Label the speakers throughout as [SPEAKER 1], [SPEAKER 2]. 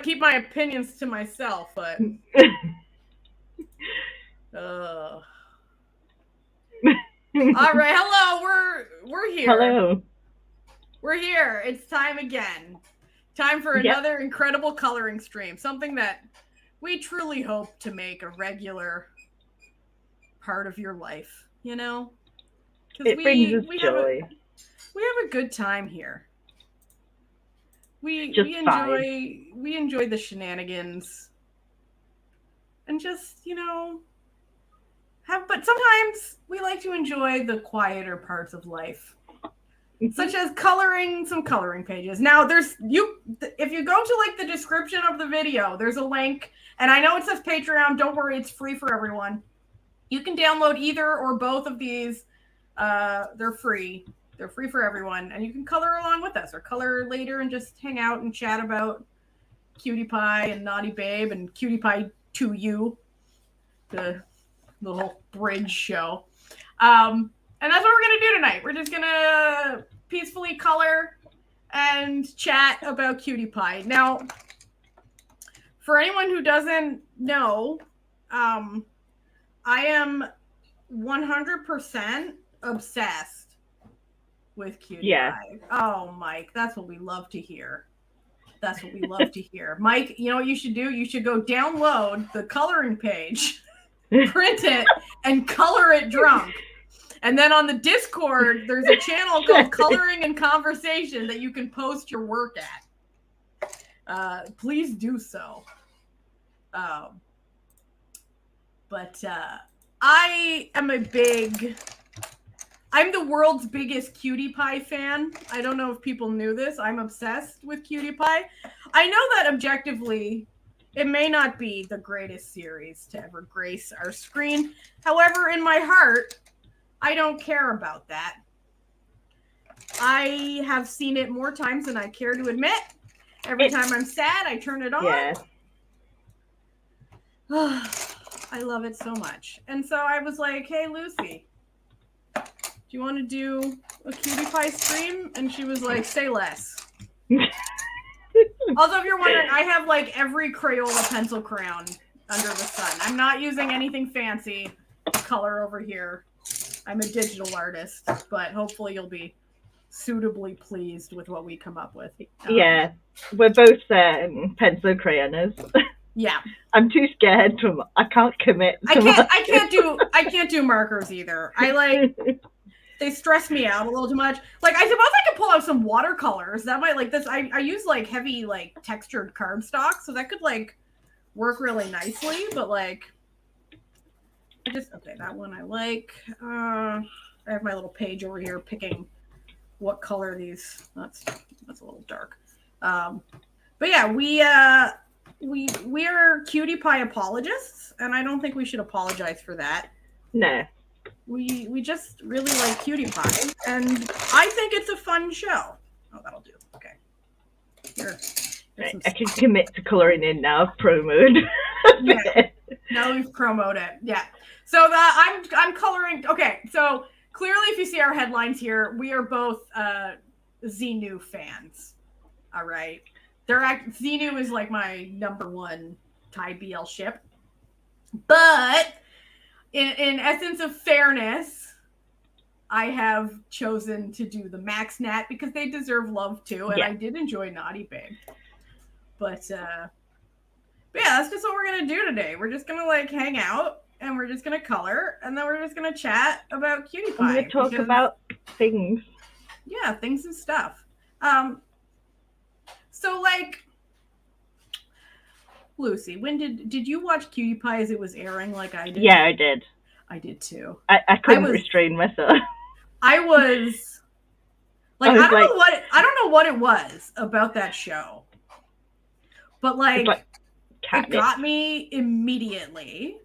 [SPEAKER 1] keep my opinions to myself, but all right, hello, we're here.
[SPEAKER 2] Hello.
[SPEAKER 1] We're here. It's time again. Time for
[SPEAKER 2] Yep.
[SPEAKER 1] another incredible coloring stream. Something that we truly hope to make a regular part of your life, you know? Cuz
[SPEAKER 2] It brings us
[SPEAKER 1] we have
[SPEAKER 2] joy.
[SPEAKER 1] a good time here. We
[SPEAKER 2] Just
[SPEAKER 1] we
[SPEAKER 2] fine.
[SPEAKER 1] enjoy the shenanigans and just, but sometimes we like to enjoy the quieter parts of life, such as coloring some coloring pages. Now if you go to like the description of the video, there's a link, and I know it says Patreon. Don't worry, it's free for everyone. You can download either or both of these. They're free. They're free for everyone, and you can color along with us or color later and just hang out and chat about Cutie Pie and Naughty Babe and Cutie Pie 2U, the little bridge show. And that's what we're going to do tonight. We're just going to peacefully color and chat about Cutie Pie. Now, for anyone who doesn't know, I am 100% obsessed with Cutie Pie. Oh, Mike, that's what we love to hear. That's what we love to hear. Mike, you know what you should do? You should go download the coloring page, print it, and color it drunk. And then on the Discord, there's a channel called Coloring and Conversation that you can post your work at. Please do so. But I am I'm the world's biggest Cutie Pie fan. I don't know if people knew this. I'm obsessed with Cutie Pie. I know that objectively, it may not be the greatest series to ever grace our screen. However, in my heart, I don't care about that. I have seen it more times than I care to admit. Every time I'm sad, I turn it on.
[SPEAKER 2] Yeah.
[SPEAKER 1] I love it so much. And so I was like, hey, Lucy, do you want to do a Cutie Pie stream? And she was like, say less. Also, if you're wondering, I have like every Crayola pencil crayon under the sun. I'm not using anything fancy to color over here. I'm a digital artist, but hopefully you'll be suitably pleased with what we come up with.
[SPEAKER 2] Yeah, we're both pencil crayoners.
[SPEAKER 1] Yeah,
[SPEAKER 2] I'm too scared to. I can't commit.
[SPEAKER 1] I can't do markers either. They stress me out a little too much. Like, I suppose I could pull out some watercolors. That might, like, this. I use like heavy like textured cardstock, so that could like work really nicely. But like, okay, that one I like. I have my little page over here picking what color these. That's a little dark. But yeah, we are Cutie Pie apologists, and I don't think we should apologize for that.
[SPEAKER 2] No.
[SPEAKER 1] We just really like Cutie Pie, and I think it's a fun show. Oh, that'll do. Okay.
[SPEAKER 2] Right, I can commit to colouring in now. Pro mode.
[SPEAKER 1] Yeah. Now we've promoted it. Yeah. So I'm coloring. Okay. So clearly, if you see our headlines here, we are both Xenu fans. All right. Xenu is like my number one Thai BL ship, but in essence of fairness, I have chosen to do the Max Nat because they deserve love too, and I did enjoy Naughty Babe. But yeah, that's just what we're gonna do today. We're just gonna like hang out, and we're just gonna color, and then we're just gonna chat about Cutie Pie.
[SPEAKER 2] We're gonna talk about things.
[SPEAKER 1] Yeah, things and stuff. So like, Lucy, when did you watch Cutie Pie as it was airing like I did?
[SPEAKER 2] Yeah, I did.
[SPEAKER 1] I did too.
[SPEAKER 2] I couldn't restrain myself.
[SPEAKER 1] I was like, I don't know what it was about that show, but like it got me immediately,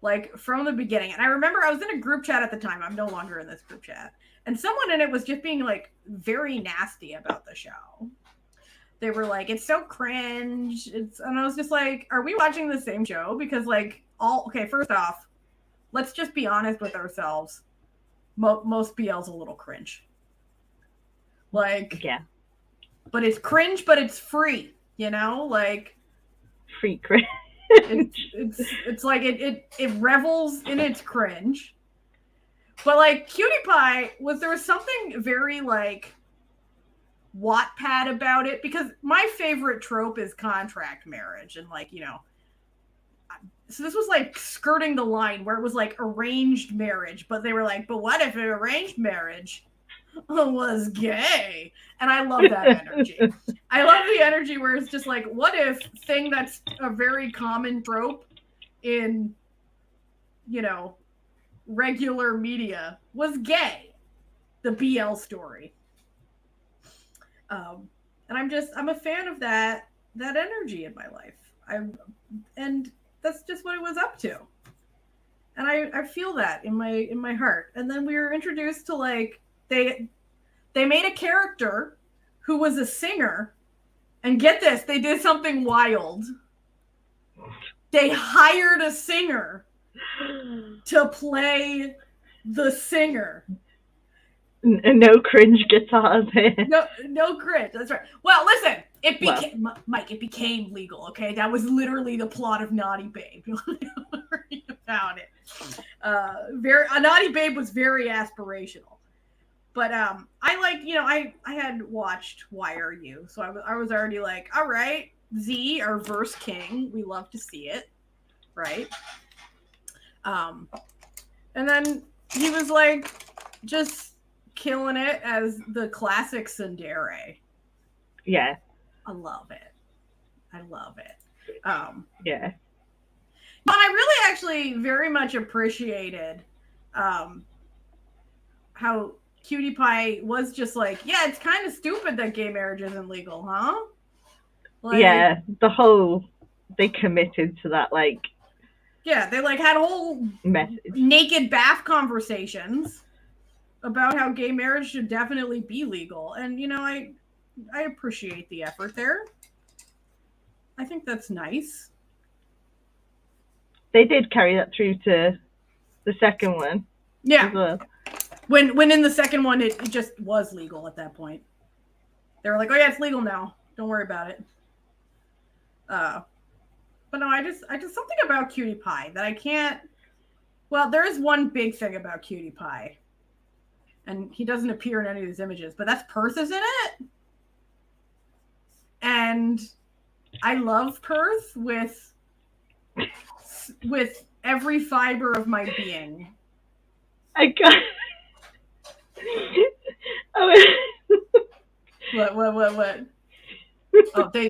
[SPEAKER 1] like from the beginning. And I remember I was in a group chat at the time. I'm no longer in this group chat, and someone in it was just being like very nasty about the show. They were like, it's so cringe. And I was just like, are we watching the same show? Because like okay, first off, let's just be honest with ourselves. Most BL's a little cringe. Like,
[SPEAKER 2] yeah.
[SPEAKER 1] But it's cringe, but it's free. You know, like
[SPEAKER 2] Freak cringe.
[SPEAKER 1] it's like it revels in its cringe. But like Cutie Pie there was something very like Wattpad about it, because my favorite trope is contract marriage, and like, you know, so this was like skirting the line where it was like arranged marriage, but they were like, but what if an arranged marriage was gay? And I love that energy. I love the energy where it's just like, what if thing that's a very common trope in, you know, regular media was gay? The BL story. And I'm a fan of that energy in my life. And that's just what it was up to. And I feel that in my heart. And then we were introduced to like they made a character who was a singer, and get this, they did something wild. They hired a singer to play the singer.
[SPEAKER 2] No cringe guitars here.
[SPEAKER 1] No cringe. That's right. Well, listen, Mike, it became legal. Okay, that was literally the plot of Naughty Babe. Read about it. Naughty Babe was very aspirational, but I like, you know, I had watched Why Are You, so I was already like, all right, Z, our verse king, we love to see it, right? And then he was like, just killing it as the classic tsundere.
[SPEAKER 2] Yeah.
[SPEAKER 1] I love it.
[SPEAKER 2] Yeah.
[SPEAKER 1] But I really actually very much appreciated how Cutie Pie was just like, yeah, it's kind of stupid that gay marriage isn't legal, huh?
[SPEAKER 2] Like, yeah, they committed to that, like.
[SPEAKER 1] Yeah, they like had whole
[SPEAKER 2] message.
[SPEAKER 1] Naked bath conversations about how gay marriage should definitely be legal. And, you know, I appreciate the effort there. I think that's nice.
[SPEAKER 2] They did carry that through to the second one.
[SPEAKER 1] Yeah. As well. When in the second one, it just was legal at that point. They were like, oh yeah, it's legal now. Don't worry about it. But no, I just something about Cutie Pie that I can't. Well, there is one big thing about Cutie Pie. And he doesn't appear in any of these images, but that's Perth is in it. And I love Perth with every fiber of my being.
[SPEAKER 2] I got.
[SPEAKER 1] What? Oh, they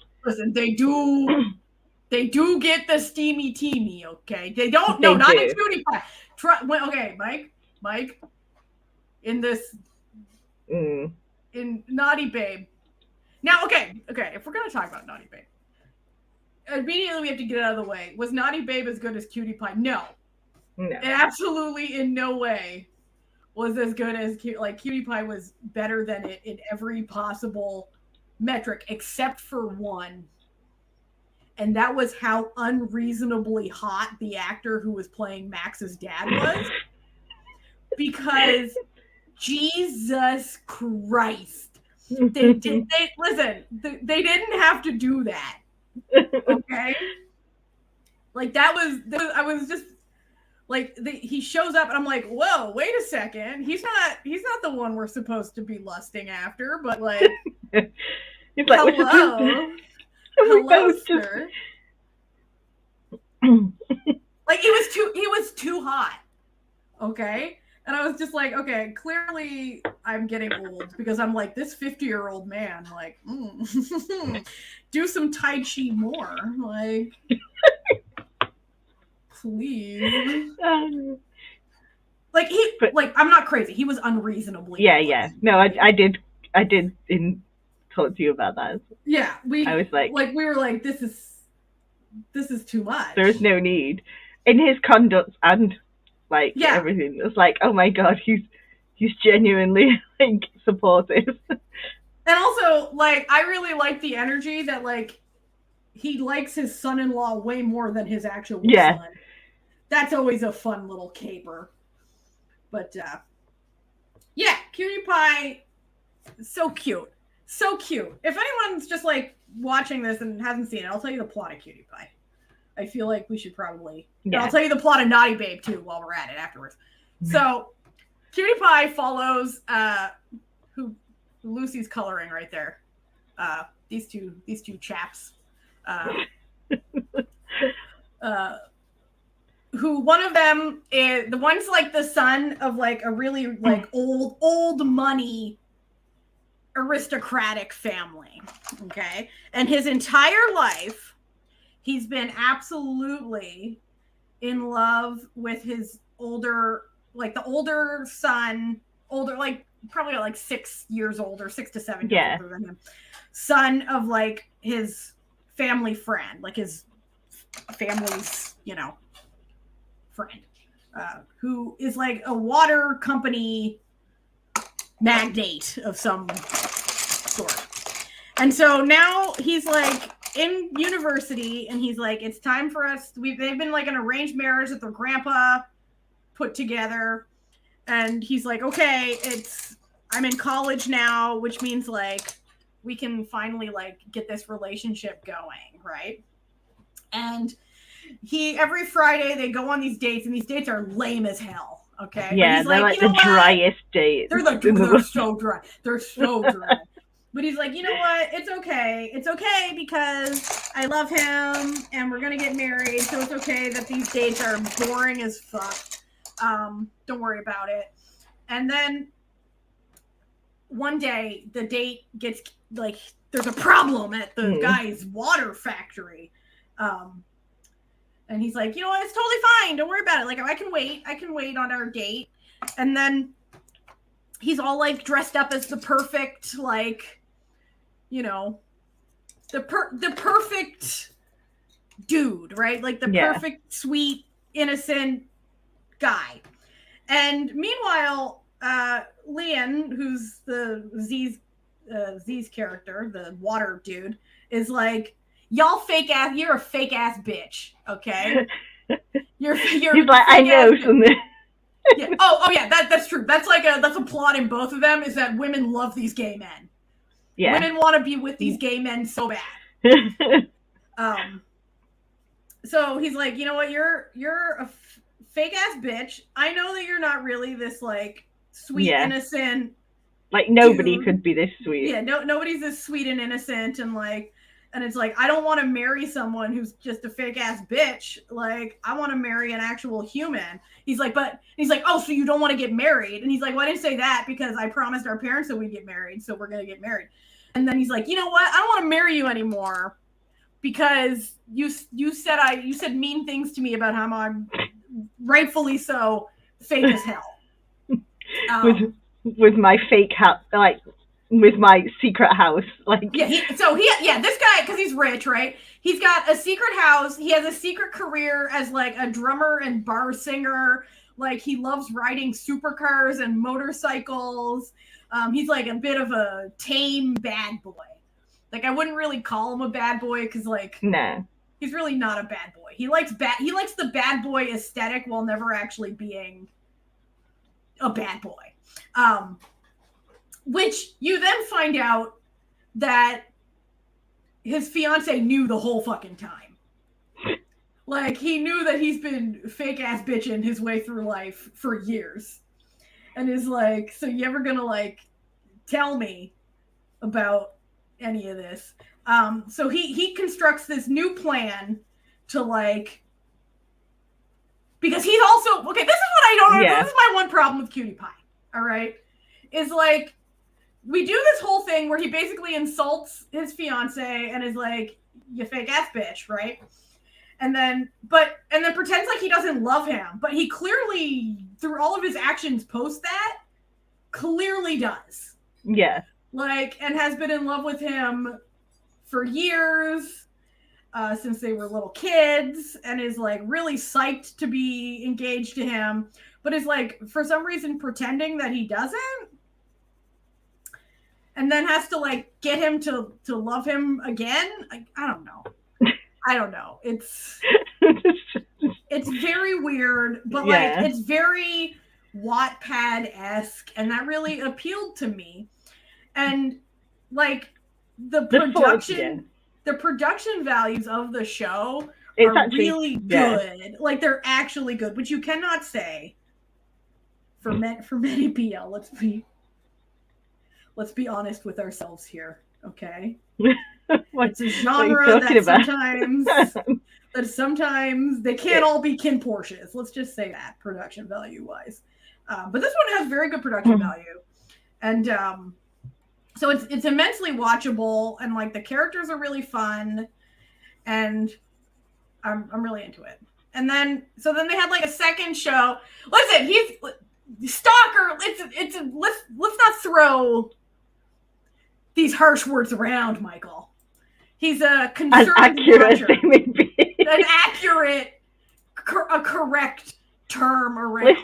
[SPEAKER 1] do get the steamy teamy, okay? They don't. No, not in Cutie Pie. Okay, Mike. In this, in Naughty Babe. Now, okay, if we're gonna talk about Naughty Babe, immediately we have to get it out of the way. Was Naughty Babe as good as Cutie Pie? No. It absolutely in no way was as good as Cutie Pie was better than it in every possible metric except for one. And that was how unreasonably hot the actor who was playing Max's dad was. Because Jesus Christ. They didn't have to do that. Okay? Like I was just like he shows up and I'm like, whoa, wait a second. He's not the one we're supposed to be lusting after, but like
[SPEAKER 2] he's like,
[SPEAKER 1] hello, sir. Like he was too hot. Okay? And I was just like, okay, clearly I'm getting old because I'm like this 50-year-old man, like, do some Tai Chi more, like, please. Like I'm not crazy. He was unreasonably.
[SPEAKER 2] Yeah. No, I did talk to you about that.
[SPEAKER 1] Yeah,
[SPEAKER 2] I was like
[SPEAKER 1] we were like, this is too much.
[SPEAKER 2] There's no need in his conduct and. Like everything, it's like, oh my god, he's genuinely like supportive.
[SPEAKER 1] And also, like, I really like the energy that like he likes his son-in-law way more than his actual son. That's always a fun little caper. But yeah, Cutie Pie, so cute, So cute. If anyone's just like watching this and hasn't seen it, I'll tell you the plot of Cutie Pie. I feel like we should probably. Yeah. I'll tell you the plot of Naughty Babe too while we're at it afterwards. So, Cutie Pie follows who Lucy's coloring right there. These two chaps. Who one of them is the one's like the son of like a really like old money aristocratic family. Okay, and his entire life he's been absolutely in love with his older son, like probably like 6 years older, 6 to 7 years older than him, son of like his family friend, like his family's, friend, who is like a water company magnate of some sort. And so now he's like in university and he's like, it's time for us. They've been like an arranged marriage that their grandpa put together. And he's like, okay, I'm in college now, which means like we can finally like get this relationship going, right? And every Friday they go on these dates, and these dates are lame as hell. Okay.
[SPEAKER 2] Yeah, they're like the driest dates.
[SPEAKER 1] They're so dry. They're so dry. But he's like, you know what? It's okay. It's okay because I love him and we're going to get married. So it's okay that these dates are boring as fuck. Don't worry about it. And then one day the date gets like, there's a problem at the guy's water factory. And he's like, you know what? It's totally fine. Don't worry about it. Like, I can wait on our date. And then he's all like dressed up as the perfect, like, the perfect dude, right? Like the perfect, sweet, innocent guy. And meanwhile, Leon, who's the Z's character, the water dude, is like, you're a fake ass bitch, okay? You're
[SPEAKER 2] he's like, I know something.
[SPEAKER 1] Yeah. Oh yeah, that's true. That's a plot in both of them, is that women love these gay men. Yeah. Women want to be with these gay men so bad. So he's like, you know what? You're a fake ass bitch. I know that you're not really this like sweet, innocent.
[SPEAKER 2] Like nobody could be this sweet.
[SPEAKER 1] Yeah, nobody's this sweet and innocent, and it's like, I don't want to marry someone who's just a fake ass bitch. Like, I want to marry an actual human. He's like, oh, so you don't want to get married? And he's like, well, I didn't say that because I promised our parents that we'd get married, so we're gonna get married. And then he's like, you know what? I don't want to marry you anymore because you said mean things to me about how I'm rightfully so fake as hell.
[SPEAKER 2] With my fake house, like with my secret house, like
[SPEAKER 1] this guy, because he's rich, right? He's got a secret house. He has a secret career as like a drummer and bar singer. Like, he loves riding supercars and motorcycles. He's like a bit of a tame bad boy. Like, I wouldn't really call him a bad boy because, like,
[SPEAKER 2] no,
[SPEAKER 1] he's really not a bad boy. He likes the bad boy aesthetic while never actually being a bad boy. Which you then find out that his fiance knew the whole fucking time. Like, he knew that he's been fake ass bitching his way through life for years. And is like, so you ever gonna like tell me about any of this? So he constructs this new plan to like, because he's also, okay, this is what I don't know. Yeah. This is my one problem with Cutie Pie. All right. Is like, we do this whole thing where he basically insults his fiance and is like, you fake ass bitch, right? And then pretends like he doesn't love him, but he clearly, through all of his actions post that, clearly does.
[SPEAKER 2] Yeah.
[SPEAKER 1] Like, and has been in love with him for years, since they were little kids, and is like really psyched to be engaged to him, but is like, for some reason, pretending that he doesn't. And then has to like get him to love him again. Like, I don't know. It's very weird, but like, it's very Wattpad-esque, and that really appealed to me. And like the production values of the show are actually, really good. Like they're actually good, which you cannot say for many BL. Let's be honest with ourselves here, okay? It's a genre that sometimes they can't all be Kin Porsches. Let's just say that, production value wise. But this one has very good production value, and so it's immensely watchable, and like the characters are really fun, and I'm really into it. And then they had like a second show. Listen, he's stalker. Let's not throw these harsh words around, Michael. He's a concerned watcher. An accurate, a correct term around.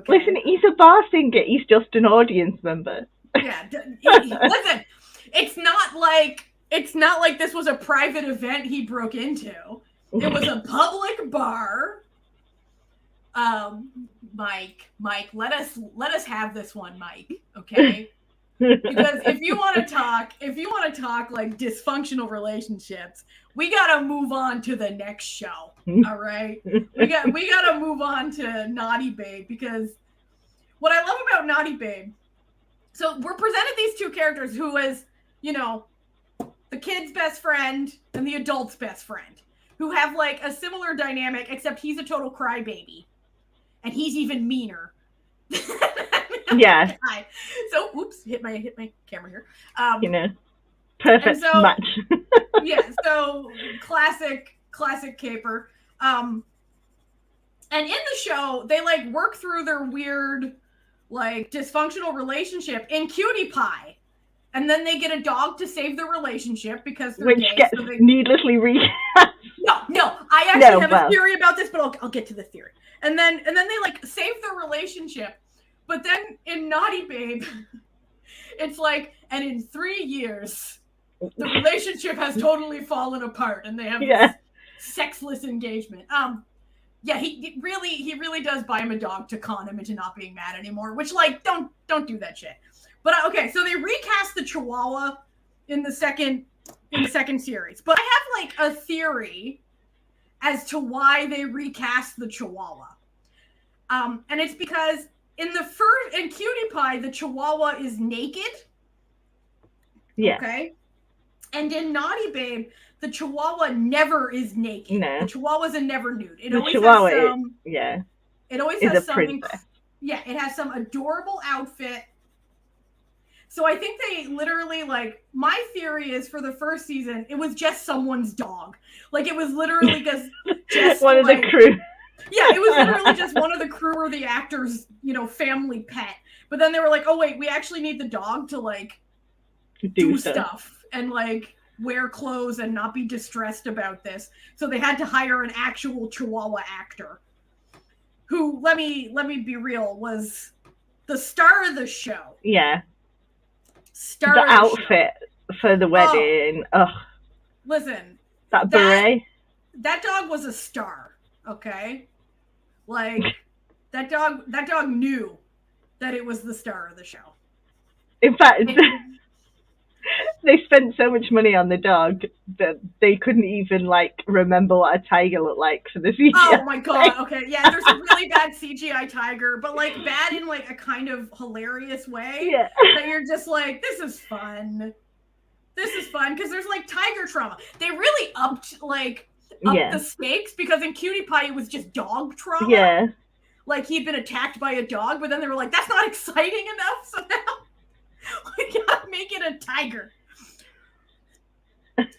[SPEAKER 2] Listen, he's a bar singer. He's just an audience member.
[SPEAKER 1] Yeah, listen. It's not like this was a private event he broke into. It was a public bar. Mike, let us have this one, Mike. Okay. Because if you want to talk like dysfunctional relationships, we gotta move on to the next show. All right, we gotta move on to Naughty Babe, because what I love about Naughty Babe, so we're presented these two characters who is, you know, the kid's best friend and the adult's best friend, who have like a similar dynamic, except he's a total crybaby, and he's even meaner.
[SPEAKER 2] Yeah.
[SPEAKER 1] So, oops, hit my camera here.
[SPEAKER 2] Perfect match.
[SPEAKER 1] Yeah. So classic caper. And in the show, they like work through their weird, like dysfunctional relationship in Cutie Pie, and then they get a dog to save the relationship because they're gay.
[SPEAKER 2] Gets needlessly recast.
[SPEAKER 1] No. I actually have a theory about this, but I'll get to the theory. And then they like save the relationship. But then in Naughty Babe, it's like, and in 3 years, the relationship has totally fallen apart, and they have this sexless engagement. Yeah, he really does buy him a dog to con him into not being mad anymore. Which, like, don't do that shit. But okay, so they recast the Chihuahua in the second series. But I have like a theory as to why they recast the Chihuahua. And it's because in Cutie Pie, the Chihuahua is naked.
[SPEAKER 2] Yeah.
[SPEAKER 1] Okay. And in Naughty Babe, the Chihuahua never is naked.
[SPEAKER 2] No.
[SPEAKER 1] The Chihuahua's a never nude. It always has some. It has some adorable outfit. So I think they literally, like, my theory is for the first season, it was just someone's dog. Like, it was literally just
[SPEAKER 2] one of the crew.
[SPEAKER 1] Yeah, it was literally just one of the crew or the actor's, family pet. But then they were like, oh, wait, we actually need the dog to, like, do stuff and, like, wear clothes and not be distressed about this. So they had to hire an actual Chihuahua actor who, let me be real, was the star of the show.
[SPEAKER 2] Yeah. The outfit for the wedding. Ugh.
[SPEAKER 1] Listen.
[SPEAKER 2] That beret.
[SPEAKER 1] That dog was a star, okay? Like, that dog knew that it was the star of the show.
[SPEAKER 2] In fact, they spent so much money on the dog that they couldn't even, like, remember what a tiger looked like for the CGI.
[SPEAKER 1] Oh my god, okay. Yeah, there's a really bad CGI tiger, but, like, bad in, like, a kind of hilarious way.
[SPEAKER 2] Yeah.
[SPEAKER 1] That you're just like, this is fun. Because there's, like, tiger trauma. They really upped the stakes, because in Cutie Pie it was just dog trauma.
[SPEAKER 2] Yeah.
[SPEAKER 1] Like, he'd been attacked by a dog, but then they were like, that's not exciting enough, so now we gotta make it a tiger.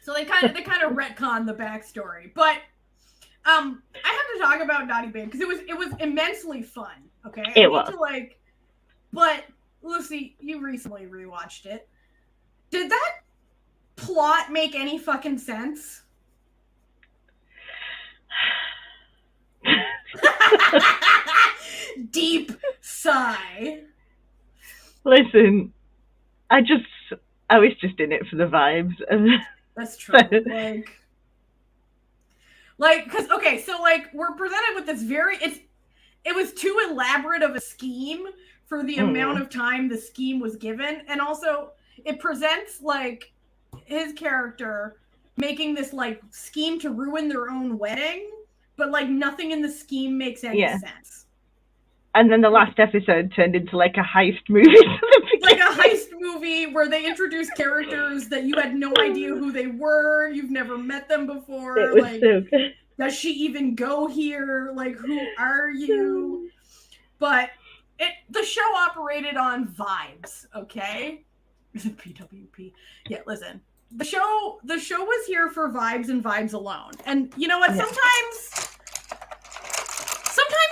[SPEAKER 1] So they kind of retcon the backstory. But I have to talk about Naughty Babe because it was immensely fun. Okay,
[SPEAKER 2] it was.
[SPEAKER 1] But Lucy, you recently rewatched it. Did that plot make any fucking sense? Deep sigh.
[SPEAKER 2] Listen, I was just in it for the vibes.
[SPEAKER 1] That's true. Because we're presented with this it was too elaborate of a scheme for the amount of time the scheme was given, and also it presents like his character making this like scheme to ruin their own wedding, but like nothing in the scheme makes any sense.
[SPEAKER 2] And then the last episode turned into like a heist movie.
[SPEAKER 1] Like a heist movie where they introduce characters that you had no idea who they were. You've never met them before.
[SPEAKER 2] It was
[SPEAKER 1] like,
[SPEAKER 2] so good.
[SPEAKER 1] Does she even go here? Like, who are you? But the show operated on vibes, okay? PWP. Yeah, listen. The show was here for vibes and vibes alone. And you know what? Sometimes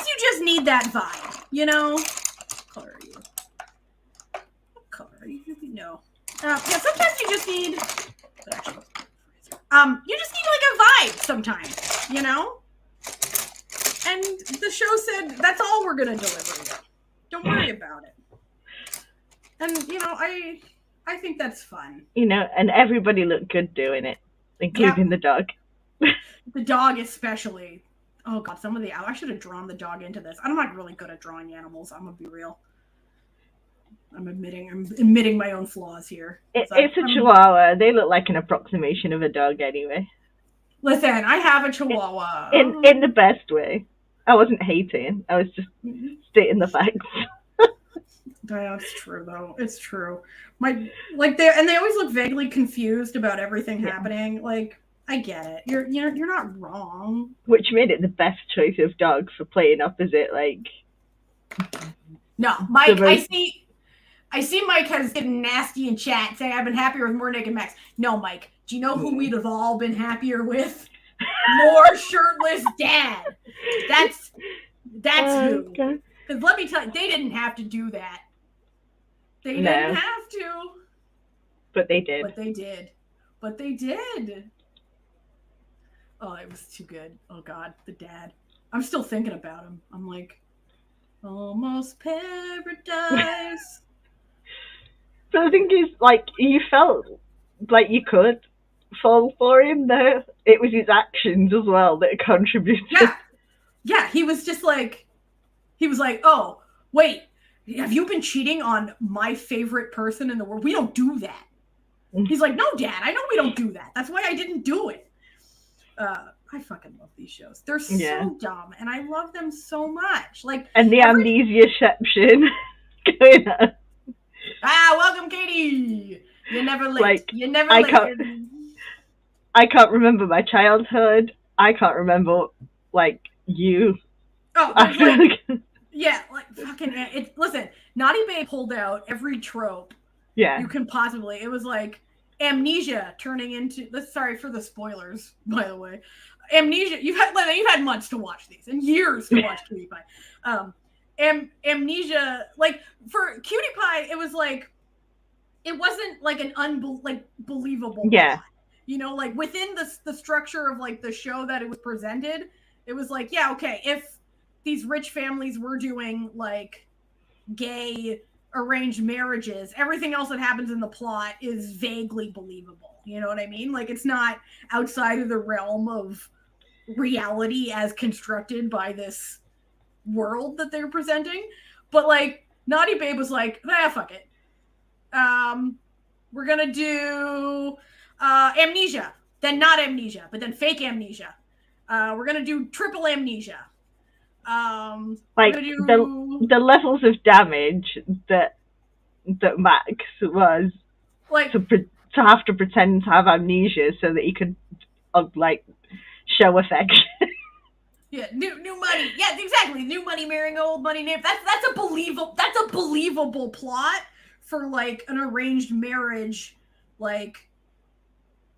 [SPEAKER 1] you just need that vibe, you know? What color are you? What color are you? No. Yeah, sometimes you just need you just need like a vibe sometimes, you know? And the show said that's all we're gonna deliver you. Don't worry about it. And you know, I think that's fun.
[SPEAKER 2] You know, and everybody looked good doing it, including the dog.
[SPEAKER 1] The dog especially. Oh god, I should have drawn the dog into this. I'm not really good at drawing animals, I'm gonna be real. I'm admitting my own flaws here.
[SPEAKER 2] It's a Chihuahua. They look like an approximation of a dog anyway.
[SPEAKER 1] Listen, I have a Chihuahua.
[SPEAKER 2] In the best way. I wasn't hating. I was just stating the facts.
[SPEAKER 1] That's true, though. It's true. They always look vaguely confused about everything happening. Like, I get it. You're not wrong.
[SPEAKER 2] Which made it the best choice of dog for playing opposite, like.
[SPEAKER 1] No, Mike. I see Mike has getting nasty in chat saying I've been happier with More Naked Max. No, Mike. Do you know who we'd have all been happier with? More shirtless dad. That's who. Because let me tell you, they didn't have to do that. They didn't have to.
[SPEAKER 2] But they did.
[SPEAKER 1] But they did. Oh, it was too good. Oh God, the dad. I'm still thinking about him. I'm like, almost paradise.
[SPEAKER 2] So the thing is, like, you felt like you could fall for him, though. It was his actions as well that contributed.
[SPEAKER 1] Yeah, he was like, oh, wait, have you been cheating on my favorite person in the world? We don't do that. He's like, no, Dad, I know we don't do that. That's why I didn't do it. I fucking love these shows. They're so dumb, and I love them so much. Like,
[SPEAKER 2] and the amnesia-ception going on.
[SPEAKER 1] Welcome, Katie. You're never late. Like, you're never late.
[SPEAKER 2] I can't remember my childhood. I can't remember, like, you.
[SPEAKER 1] Oh, fucking. Listen, Naughty Babe pulled out every trope. You can possibly. It was like amnesia turning into. Sorry for the spoilers, by the way. Amnesia. You've had months to watch these and years to watch Cutie Pie. Amnesia, like for Cutie Pie, it was like it wasn't like an believable plot. You know, like within the structure of like the show that it was presented, it was like, yeah, okay, if these rich families were doing like gay arranged marriages, everything else that happens in the plot is vaguely believable. You know what I mean? Like it's not outside of the realm of reality as constructed by this world that they're presenting. But like Naughty Babe was like, fuck it. We're gonna do amnesia, then not amnesia, but then fake amnesia. We're gonna do triple amnesia.
[SPEAKER 2] Like the levels of damage that Max was like to have to pretend to have amnesia so that he could like show affection.
[SPEAKER 1] Yeah, new money. Yeah, exactly. New money marrying old money name. That's a believable plot for like an arranged marriage like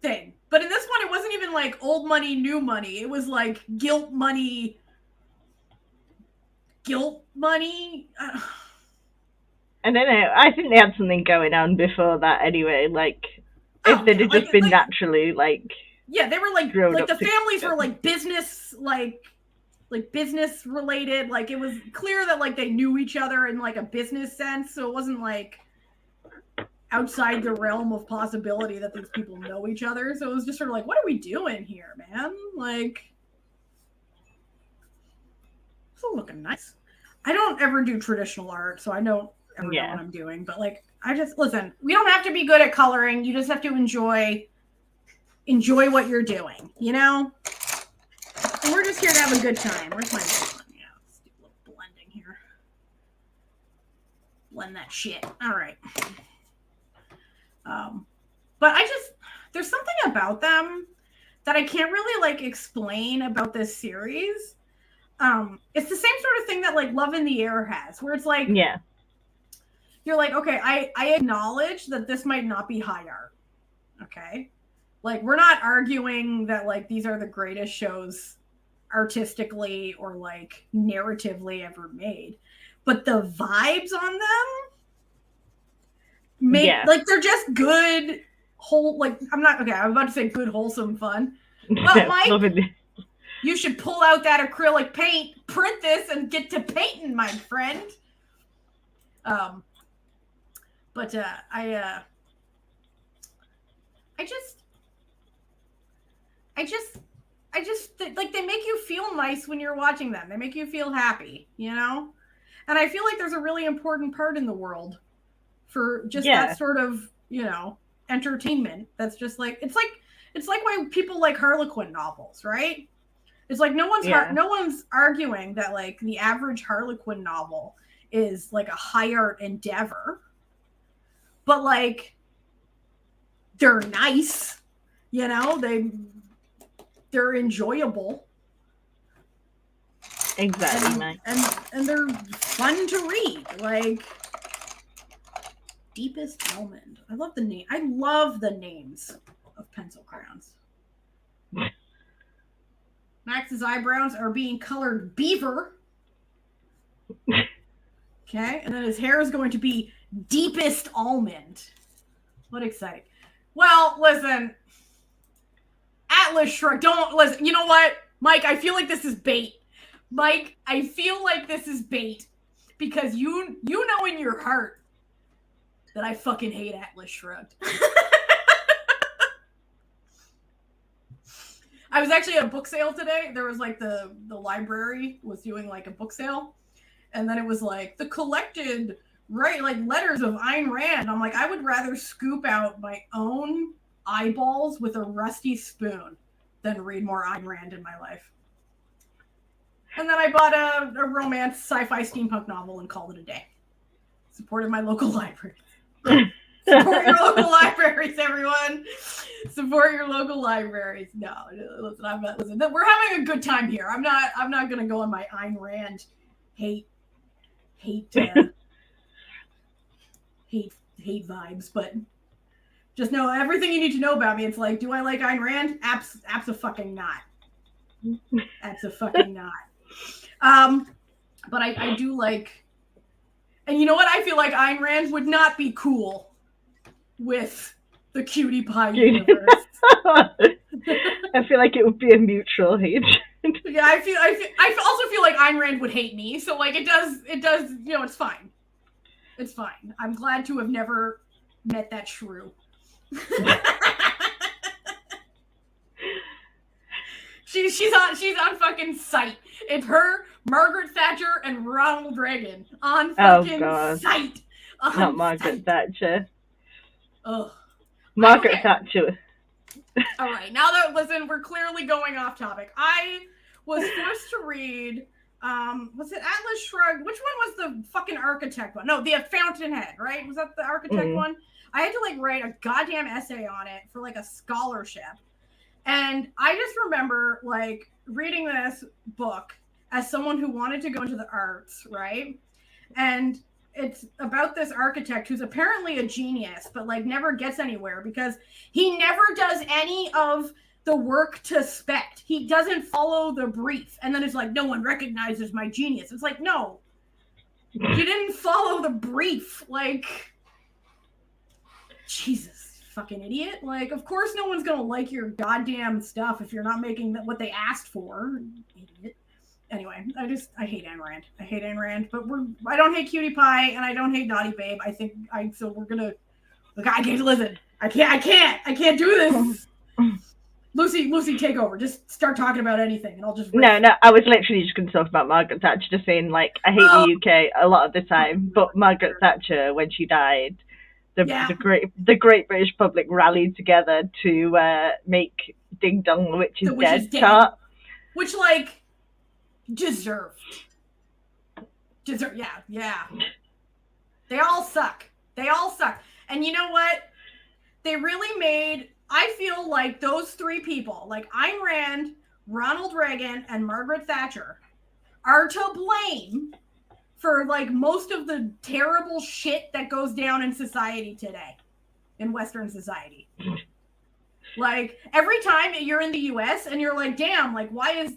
[SPEAKER 1] thing. But in this one, it wasn't even like old money, new money. It was like guilt money.
[SPEAKER 2] I don't know. I think they had something going on before that anyway. Like if they'd have just been naturally like.
[SPEAKER 1] Yeah, they were like the families were like business business related. Like it was clear that like they knew each other in like a business sense, so it wasn't like outside the realm of possibility that these people know each other. So it was just sort of like, what are we doing here, man? Like, it's all looking nice. I don't ever do traditional art, so I don't ever know what I'm doing. But like, listen, we don't have to be good at coloring. You just have to enjoy what you're doing, you know? And we're just here to have a good time. Where's my one? Yeah, let's do a little blending here. Blend that shit. All right. But there's something about them that I can't really like explain about this series. It's the same sort of thing that like Love in the Air has, where it's like,
[SPEAKER 2] yeah,
[SPEAKER 1] you're like, okay, I acknowledge that this might not be high art. Okay. Like, we're not arguing that like these are the greatest shows artistically or like narratively ever made, but the vibes on them like they're just good I'm about to say good wholesome fun. Well, Mike, you should pull out that acrylic paint, print this, and get to painting, my friend. But I just like, they make you feel nice when you're watching them. They make you feel happy, you know? And I feel like there's a really important part in the world for just that sort of, you know, entertainment. That's just like, it's like why people like Harlequin novels, right? It's like no one's arguing that like the average Harlequin novel is like a high art endeavor, but like they're nice, you know, they're enjoyable.
[SPEAKER 2] Exactly,
[SPEAKER 1] and they're fun to read. Like Deepest Almond. I love the name. I love the names of pencil crayons. Max's eyebrows are being colored beaver. Okay, and then his hair is going to be Deepest Almond. What exciting. Well, listen. Atlas Shrugged. Don't listen. You know what, Mike? I feel like this is bait. Mike, I feel like this is bait. Because you know in your heart that I fucking hate Atlas Shrugged. I was actually at a book sale today. There was like the library was doing like a book sale. And then it was like the collected letters of Ayn Rand. I'm like, I would rather scoop out my own eyeballs with a rusty spoon than read more Ayn Rand in my life. And then I bought a romance sci-fi steampunk novel and called it a day. Supported my local library. Support your local libraries, everyone. Support your local libraries. No, listen. We're having a good time here. I'm not gonna go on my Ayn Rand hate vibes, but just know everything you need to know about me. It's like, do I like Ayn Rand? Abso-fucking-not. Abso-fucking-not. But I do like, and you know what? I feel like Ayn Rand would not be cool with the Cutie Pie universe.
[SPEAKER 2] I feel like it would be a mutual hate.
[SPEAKER 1] Yeah, I also feel like Ayn Rand would hate me. So like it does, you know, it's fine. It's fine. I'm glad to have never met that shrew. she's on fucking sight. It's her, Margaret Thatcher, and Ronald Reagan on fucking sight.
[SPEAKER 2] Not Margaret Thatcher.
[SPEAKER 1] Ugh.
[SPEAKER 2] Margaret Thatcher.
[SPEAKER 1] All right, now that listen, we're clearly going off topic. I was forced to read. Was it Atlas Shrugged? Which one was the fucking architect one? No, the Fountainhead, right? Was that the architect one? I had to like write a goddamn essay on it for like a scholarship. And I just remember like reading this book as someone who wanted to go into the arts, right? And it's about this architect who's apparently a genius, but like never gets anywhere because he never does any of the work to spec. He doesn't follow the brief. And then it's like, no one recognizes my genius. It's like, no, you didn't follow the brief. Like, Jesus, fucking idiot. Like, of course no one's gonna like your goddamn stuff if you're not making what they asked for. Idiot. Anyway, I hate Ayn Rand. I hate Ayn Rand, but I don't hate Cutie Pie and I don't hate Naughty Babe. So we're gonna, look, I can't listen. I can't do this. Lucy, take over. Just start talking about anything and I'll just...
[SPEAKER 2] No, I was literally just going to talk about Margaret Thatcher, just saying, like, I hate the UK a lot of the time, but Margaret Thatcher, when she died, the great British public rallied together to make Ding Dong the Witch is Dead chart.
[SPEAKER 1] Which, like, deserved. Yeah. They all suck. And you know what? They really made, I feel like those three people, like Ayn Rand, Ronald Reagan, and Margaret Thatcher, are to blame for, like, most of the terrible shit that goes down in society today, in Western society. Like, every time you're in the US and you're like, damn, like, why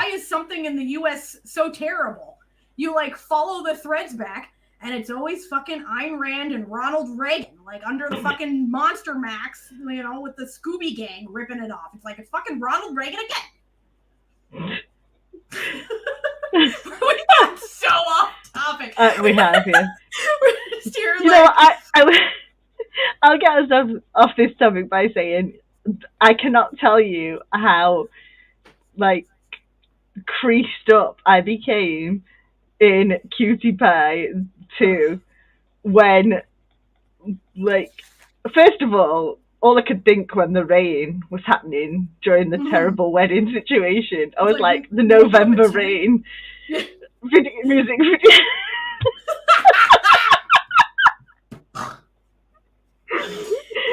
[SPEAKER 1] is something in the US so terrible? You, like, follow the threads back, and it's always fucking Ayn Rand and Ronald Reagan, like, under the fucking Monster Max, you know, with the Scooby Gang ripping it off. It's like, it's fucking Ronald Reagan again. We got so off topic.
[SPEAKER 2] We have, yeah.
[SPEAKER 1] We're just here,
[SPEAKER 2] you know, I'll get us off this topic by saying I cannot tell you how, like, creased up I became in Cutie Pie 2 when, like, first of all I could think when the rain was happening during the terrible wedding situation, I was like the November rain music video.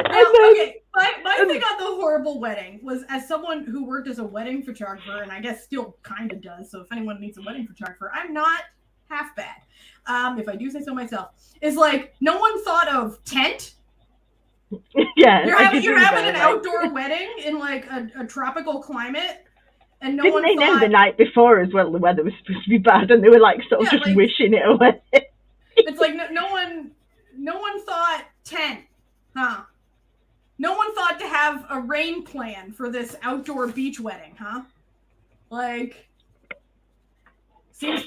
[SPEAKER 1] Okay, my thing on the horrible wedding was, as someone who worked as a wedding photographer, and I guess still kind of does, so if anyone needs a wedding photographer, I'm not half bad, if I do say so myself, is like, no one thought of tent.
[SPEAKER 2] Yeah,
[SPEAKER 1] you're having an outdoor wedding in, like, a tropical climate, and
[SPEAKER 2] Didn't they know the night before as well the weather was supposed to be bad, and they were like sort of just like, wishing it away?
[SPEAKER 1] It's like no one thought tent, huh? No one thought to have a rain plan for this outdoor beach wedding, huh? Like, seems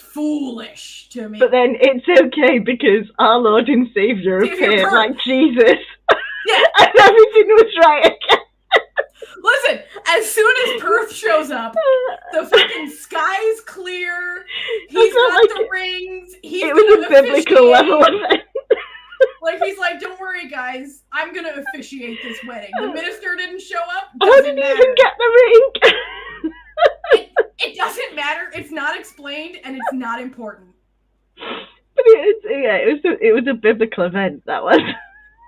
[SPEAKER 1] foolish to me.
[SPEAKER 2] But then it's okay because our Lord and Savior appeared like Jesus.
[SPEAKER 1] Yeah.
[SPEAKER 2] And everything was right again.
[SPEAKER 1] Listen, as soon as Perth shows up, the fucking sky's clear. He's got like the rings. It was a biblical level of it. Like, he's like, don't worry, guys. I'm going to officiate this wedding. The minister didn't show up.
[SPEAKER 2] I didn't even get the ring.
[SPEAKER 1] It doesn't matter. It's not explained, and it's not important.
[SPEAKER 2] But it was a biblical event, that was.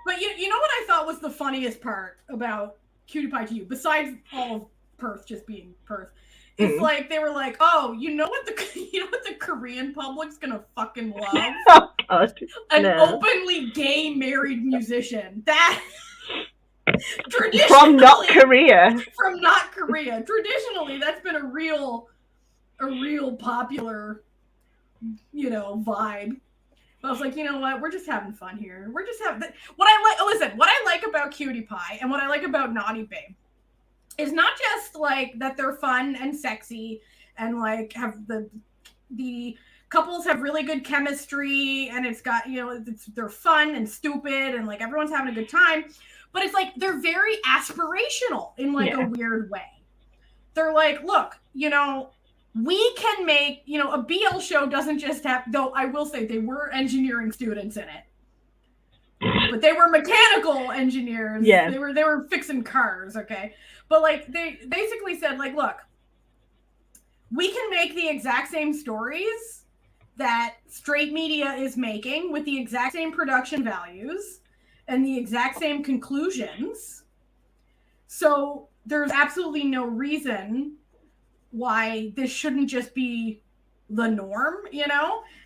[SPEAKER 1] But you know what I thought was the funniest part about Cutie Pie 2, besides all of Perth just being Perth, it's like, they were like, oh, you know what the Korean public's gonna fucking love?
[SPEAKER 2] Oh, God.
[SPEAKER 1] An openly gay married musician. That traditionally
[SPEAKER 2] from not Korea.
[SPEAKER 1] Traditionally, that's been a real popular, vibe. But I was like, you know what? We're just having fun here. We're just having what I like about Cutie Pie and what I like about Naughty Babe is not just like that they're fun and sexy and like have the couples have really good chemistry and it's got, they're fun and stupid and like everyone's having a good time, but it's like they're very aspirational in like a weird way. They're like, look, we can make, a BL show doesn't just have, though I will say they were engineering students in it, but they were mechanical engineers.
[SPEAKER 2] Yeah.
[SPEAKER 1] They were fixing cars. Okay. But like, they basically said like, look, we can make the exact same stories that straight media is making with the exact same production values and the exact same conclusions. So there's absolutely no reason why this shouldn't just be the norm,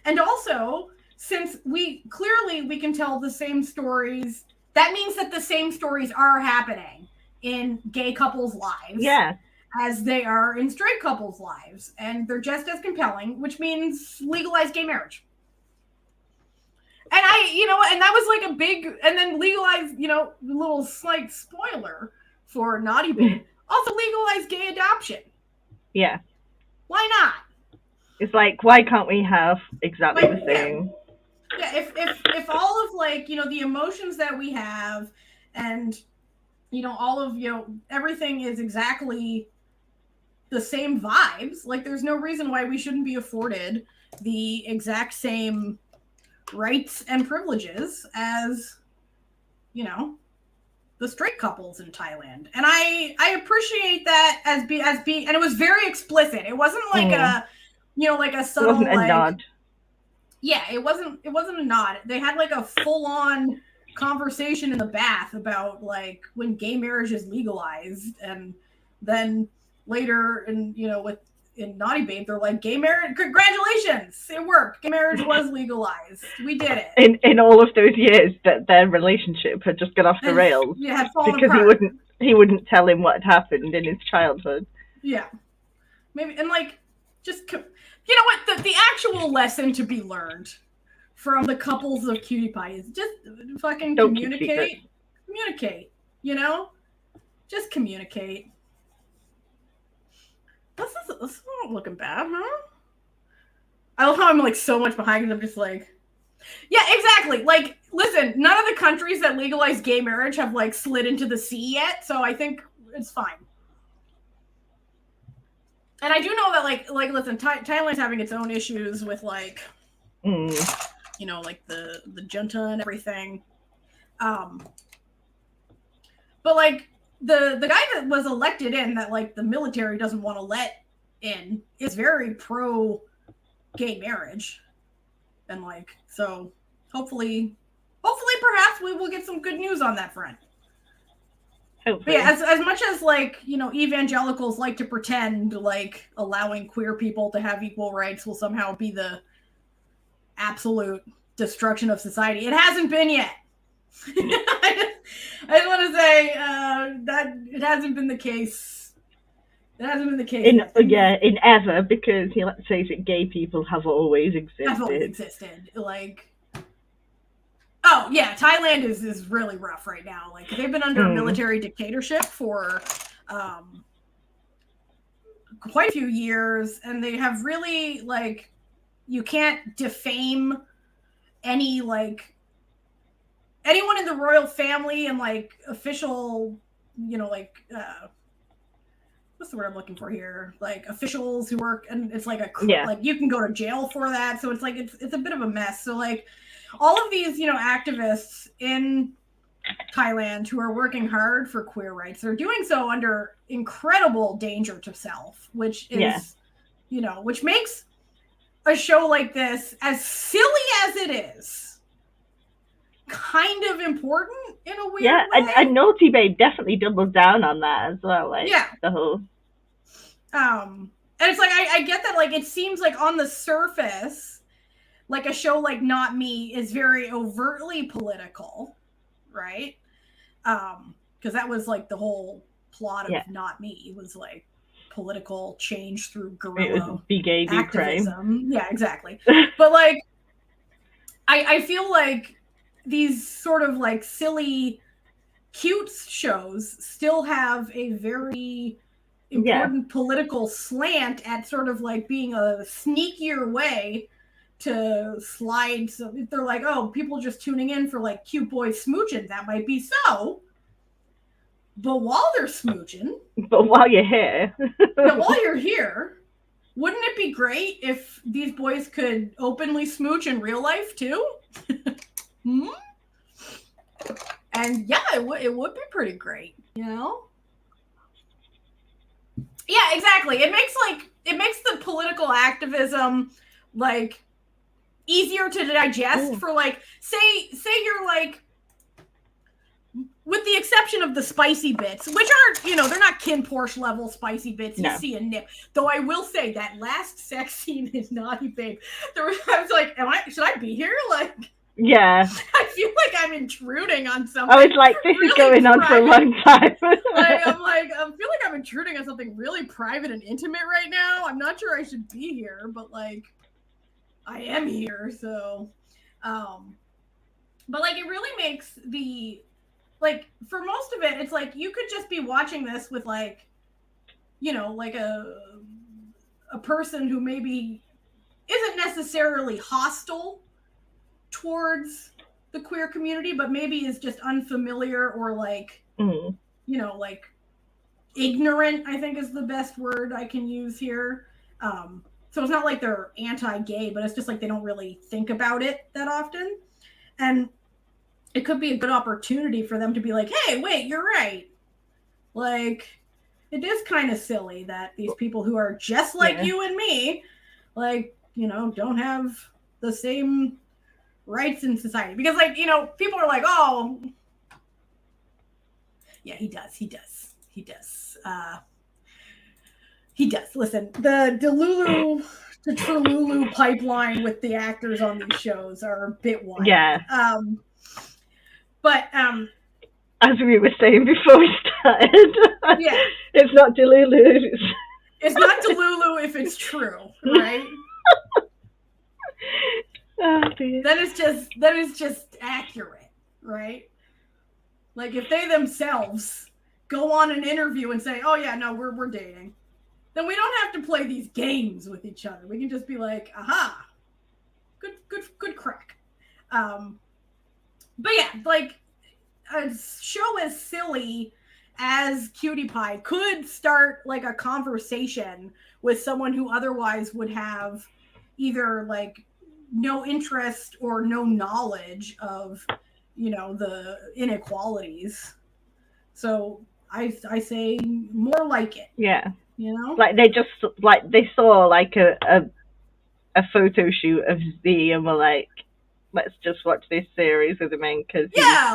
[SPEAKER 1] And also, since we can tell the same stories, that means that the same stories are happening in gay couples' lives.
[SPEAKER 2] Yeah.
[SPEAKER 1] As they are in straight couples' lives. And they're just as compelling, which means legalize gay marriage. And and that was like a big, and then legalize, little slight spoiler for Naughty Babe, also legalize gay adoption.
[SPEAKER 2] Yeah.
[SPEAKER 1] Why not?
[SPEAKER 2] It's like, why can't we have exactly the same?
[SPEAKER 1] Yeah, if all of like, the emotions that we have and, all of, everything is exactly the same vibes, like there's no reason why we shouldn't be afforded the exact same rights and privileges as, you know, the straight couples in Thailand. And I appreciate that as being, and it was very explicit. It wasn't like a, you know, like a subtle,
[SPEAKER 2] it wasn't a nod.
[SPEAKER 1] Yeah, it wasn't a nod. They had like a full-on conversation in the bath about like when gay marriage is legalized, and then later, and you know, in Naughty Babe, they're like, gay marriage, congratulations, it worked. Gay marriage was legalized. We did it.
[SPEAKER 2] In all of those years that their relationship had just gone off the rails.
[SPEAKER 1] Yeah, had fallen
[SPEAKER 2] because
[SPEAKER 1] apart.
[SPEAKER 2] he wouldn't tell him what had happened in his childhood.
[SPEAKER 1] Yeah. Maybe, and like, just, you know what, the actual lesson to be learned from the couples of Cutie Pie is just fucking communicate, you know? Just communicate. This is not looking bad, huh? I love how I'm like so much behind because I'm just like, yeah, exactly. Like, listen, none of the countries that legalize gay marriage have like slid into the sea yet, so I think it's fine. And I do know that like listen, Thailand's having its own issues with like, you know, like the junta and everything. But like the guy that was elected in, that like the military doesn't want to let in, is very pro gay marriage. And like, so hopefully perhaps we will get some good news on that front. But yeah, as much as like, you know, evangelicals like to pretend like allowing queer people to have equal rights will somehow be the absolute destruction of society, it hasn't been yet. I just want to say that it hasn't been the case. It hasn't been the case.
[SPEAKER 2] In ever, because let's face it, gay people have always existed.
[SPEAKER 1] Like, oh yeah, Thailand is really rough right now. Like, they've been under military dictatorship for quite a few years, and they have really, like, you can't defame any, like, anyone in the royal family and like official, you know, like what's the word I'm looking for here? Like officials who work, and it's like like you can go to jail for that. So it's like it's a bit of a mess. So like all of these, you know, activists in Thailand who are working hard for queer rights, they're doing so under incredible danger to self, which is you know, which makes a show like this, as silly as it is, kind of important in a weird way.
[SPEAKER 2] And Naughty Babe definitely doubled down on that as well. Like, the whole.
[SPEAKER 1] And it's like I get that, like, it seems like on the surface, like a show like Not Me is very overtly political, right? Because that was like the whole plot of Not Me, was like political change through guerrilla
[SPEAKER 2] be gay, be
[SPEAKER 1] activism. Yeah, exactly. But like, I feel like these sort of like silly, cute shows still have a very important political slant at sort of like being a sneakier way to slide. So if they're like, oh, people just tuning in for like cute boys smooching, that might be so. But while they're smooching,
[SPEAKER 2] while you're here,
[SPEAKER 1] wouldn't it be great if these boys could openly smooch in real life too? And yeah, it would be pretty great, you know? Yeah, exactly. It makes the political activism like easier to digest for like, say you're like, with the exception of the spicy bits, which aren't, you know, they're not Kin Porsche level spicy bits. You see a nip. Though I will say that last sex scene in Naughty Babe, I was like, should I be here? Like,
[SPEAKER 2] yeah.
[SPEAKER 1] I feel like I'm intruding on something.
[SPEAKER 2] I was like, this really is going on for a long time.
[SPEAKER 1] I feel like I'm intruding on something really private and intimate right now. I'm not sure I should be here, but like, I am here. So, but like, it really makes the, like, for most of it, it's like you could just be watching this with like, you know, like a person who maybe isn't necessarily hostile towards the queer community, but maybe is just unfamiliar or like, you know, like ignorant, I think is the best word I can use here. So it's not like they're anti-gay, but it's just like they don't really think about it that often. And it could be a good opportunity for them to be like, hey, wait, you're right. Like, it is kind of silly that these people who are just like you and me, like, you know, don't have the same rights in society. Because, like, you know, people are like, oh, yeah, he does. He does. Listen, the Delulu to Trululu pipeline with the actors on these shows are a bit wild.
[SPEAKER 2] Yeah.
[SPEAKER 1] But
[SPEAKER 2] as we were saying before we started,
[SPEAKER 1] yeah,
[SPEAKER 2] it's not Delulu.
[SPEAKER 1] It's not Delulu if it's true, right?
[SPEAKER 2] Oh, dear.
[SPEAKER 1] That is just accurate, right? Like if they themselves go on an interview and say, "Oh yeah, no, we're dating," then we don't have to play these games with each other. We can just be like, "Aha, good crack." But yeah, like a show as silly as Cutie Pie could start like a conversation with someone who otherwise would have either like no interest or no knowledge of, you know, the inequalities. So I say more like it.
[SPEAKER 2] Yeah.
[SPEAKER 1] You know?
[SPEAKER 2] Like they saw like a photo shoot of Z and were like, let's just watch this series with him in because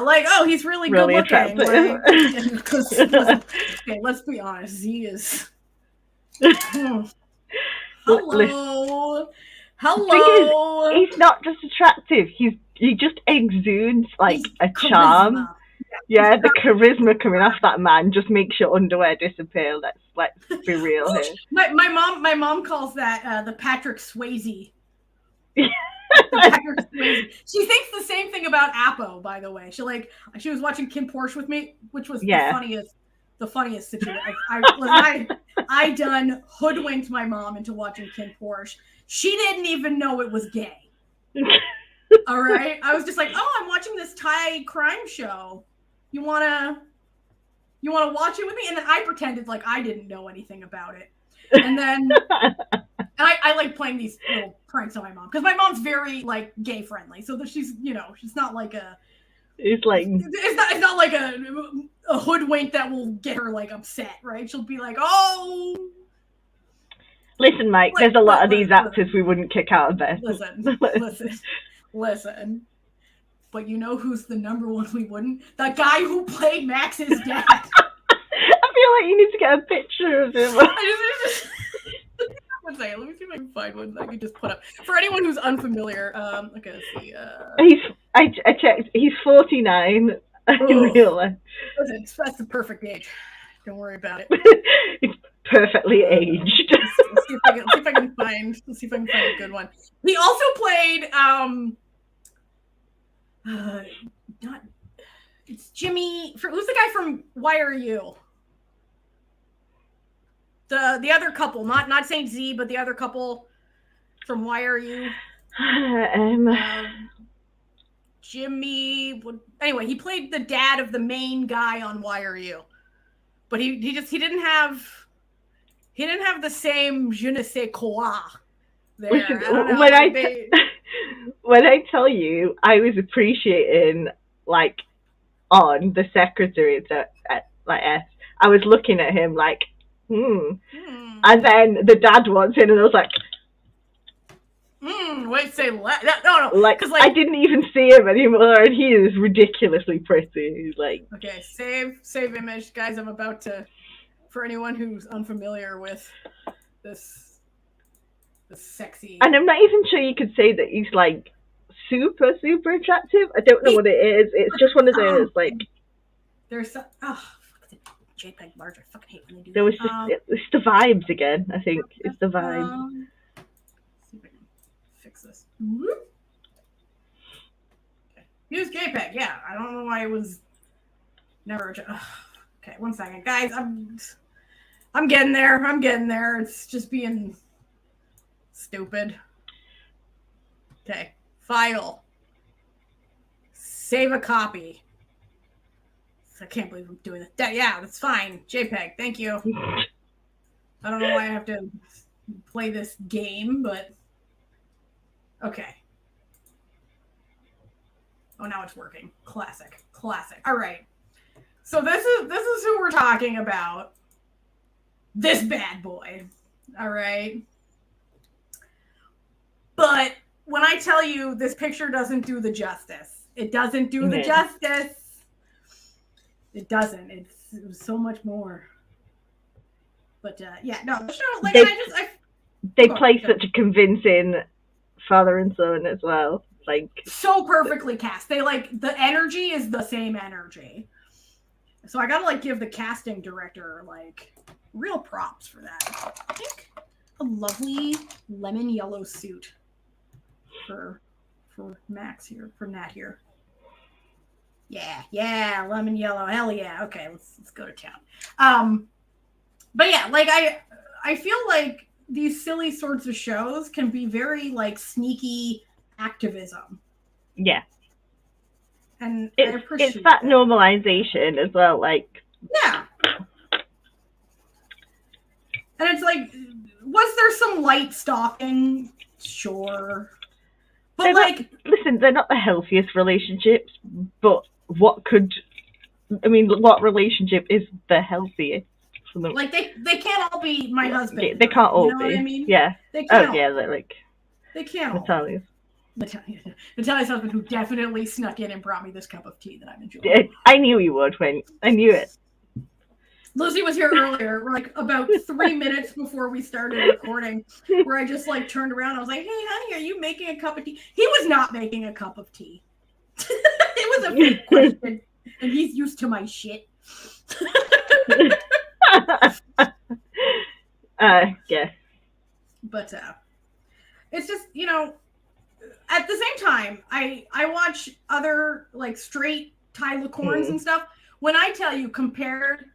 [SPEAKER 1] like, oh, he's really good looking. Like, okay, let's be honest, Z is. Hello.
[SPEAKER 2] He's not just attractive. He just exudes like a charm. Yeah, the charisma coming off that man just makes your underwear disappear. Let's be real here.
[SPEAKER 1] My mom calls that the Patrick Swayze. She thinks the same thing about Apo, by the way. She was watching Kim Porsche with me, which was the funniest situation. I done hoodwinked my mom into watching Kim Porsche. She didn't even know it was gay. All right, I was just like, oh, I'm watching this Thai crime show. You wanna watch it with me? And then I pretended like I didn't know anything about it. And then I like playing these little pranks on my mom because my mom's very like gay friendly. So that she's not like a. It's not like a hoodwink that will get her like upset, right? She'll be like, oh.
[SPEAKER 2] Listen, Mike. There's a lot of these actors we wouldn't kick out of bed.
[SPEAKER 1] Listen. But you know who's the number one we wouldn't? The guy who played Max's dad.
[SPEAKER 2] I feel like you need to get a picture of him.
[SPEAKER 1] One second, let me see if I can find one that I can just put up. For anyone who's unfamiliar, okay, let's see.
[SPEAKER 2] I checked. He's 49 in real life.
[SPEAKER 1] Listen, that's the perfect age. Don't worry about it.
[SPEAKER 2] It's perfectly aged.
[SPEAKER 1] Let's see if I can find a good one. He also played it's Jimmy. Who's the guy from Why Are You? The other couple, not Saint Z, but the other couple from Why Are You? Jimmy. Anyway, he played the dad of the main guy on Why Are You, but he didn't have the same je ne sais quoi there.
[SPEAKER 2] When I tell you, I was appreciating like on the secretary at like S. I was looking at him like. And then the dad wants in, and I was like,
[SPEAKER 1] wait, say no,
[SPEAKER 2] like I didn't even see him anymore, and he is ridiculously pretty. He's like,
[SPEAKER 1] okay, save image, guys. I'm about to, for anyone who's unfamiliar with this sexy,
[SPEAKER 2] and I'm not even sure you could say that he's like super attractive. I don't know what it is. It's just one of those like.
[SPEAKER 1] There's JPEG large. I fucking hate when they do
[SPEAKER 2] there was it's the vibes again. I think it's the vibes.
[SPEAKER 1] See if I can fix this. Okay. Use JPEG. Yeah, I don't know why it was never. Okay, one second, guys. I'm getting there. It's just being stupid. Okay, file. Save a copy. I can't believe I'm doing this. Yeah, that's fine. JPEG, thank you. I don't know why I have to play this game, but okay. Oh, now it's working. Classic. All right. So this is who we're talking about. This bad boy. All right. But when I tell you this picture doesn't do the justice, it doesn't do the justice. It doesn't. It was so much more. But yeah, no. Like
[SPEAKER 2] they play such a convincing father and son as well. Like
[SPEAKER 1] so perfectly cast. They like the energy is the same energy. So I gotta like give the casting director like real props for that. I think a lovely lemon yellow suit for Max here, for Nat here. Yeah, lemon yellow, hell yeah. Okay, let's go to town. But yeah, like I feel like these silly sorts of shows can be very like sneaky activism.
[SPEAKER 2] Yeah.
[SPEAKER 1] And I appreciate
[SPEAKER 2] it's that normalization as well, like
[SPEAKER 1] yeah. And it's like, was there some light stalking? Sure. But
[SPEAKER 2] listen, they're not the healthiest relationships, but what relationship is the healthiest?
[SPEAKER 1] Like they can't all be my husband.
[SPEAKER 2] They can't all
[SPEAKER 1] be. What I mean?
[SPEAKER 2] Yeah.
[SPEAKER 1] They can't.
[SPEAKER 2] Oh yeah, they're like.
[SPEAKER 1] They can't. Natalia's husband, who definitely snuck in and brought me this cup of tea that I'm enjoying.
[SPEAKER 2] I knew he would I knew it.
[SPEAKER 1] Lucy was here earlier, like about 3 minutes before we started recording, where I just like turned around. I was like, "Hey, honey, are you making a cup of tea?" He was not making a cup of tea. It was a big question, and he's used to my shit.
[SPEAKER 2] Yeah.
[SPEAKER 1] But it's just, you know, at the same time, I watch other like straight Ty Lacorns and stuff. When I tell you compared,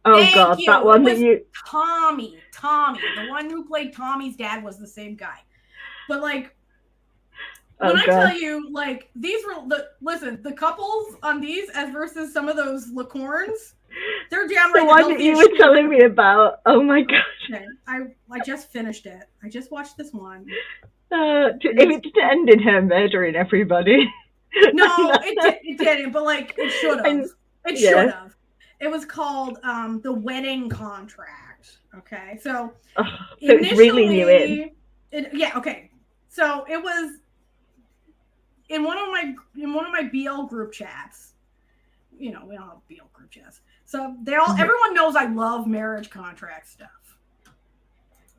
[SPEAKER 2] that one that you
[SPEAKER 1] Tommy, the one who played Tommy's dad was the same guy. But like when I tell you, like these were the couples on these as versus some of those Lacorns. They're downright
[SPEAKER 2] the one that you were telling me about. Oh my gosh.
[SPEAKER 1] Okay. I just finished it. I just watched this one.
[SPEAKER 2] If it didn't end in her murdering everybody.
[SPEAKER 1] No, it didn't, but like it should have. It should have. It was called The Wedding Contract. Okay. So
[SPEAKER 2] it's really new in.
[SPEAKER 1] Okay. So it was in one of my BL group chats. You know, we don't have BL group chats. So everyone knows I love marriage contract stuff.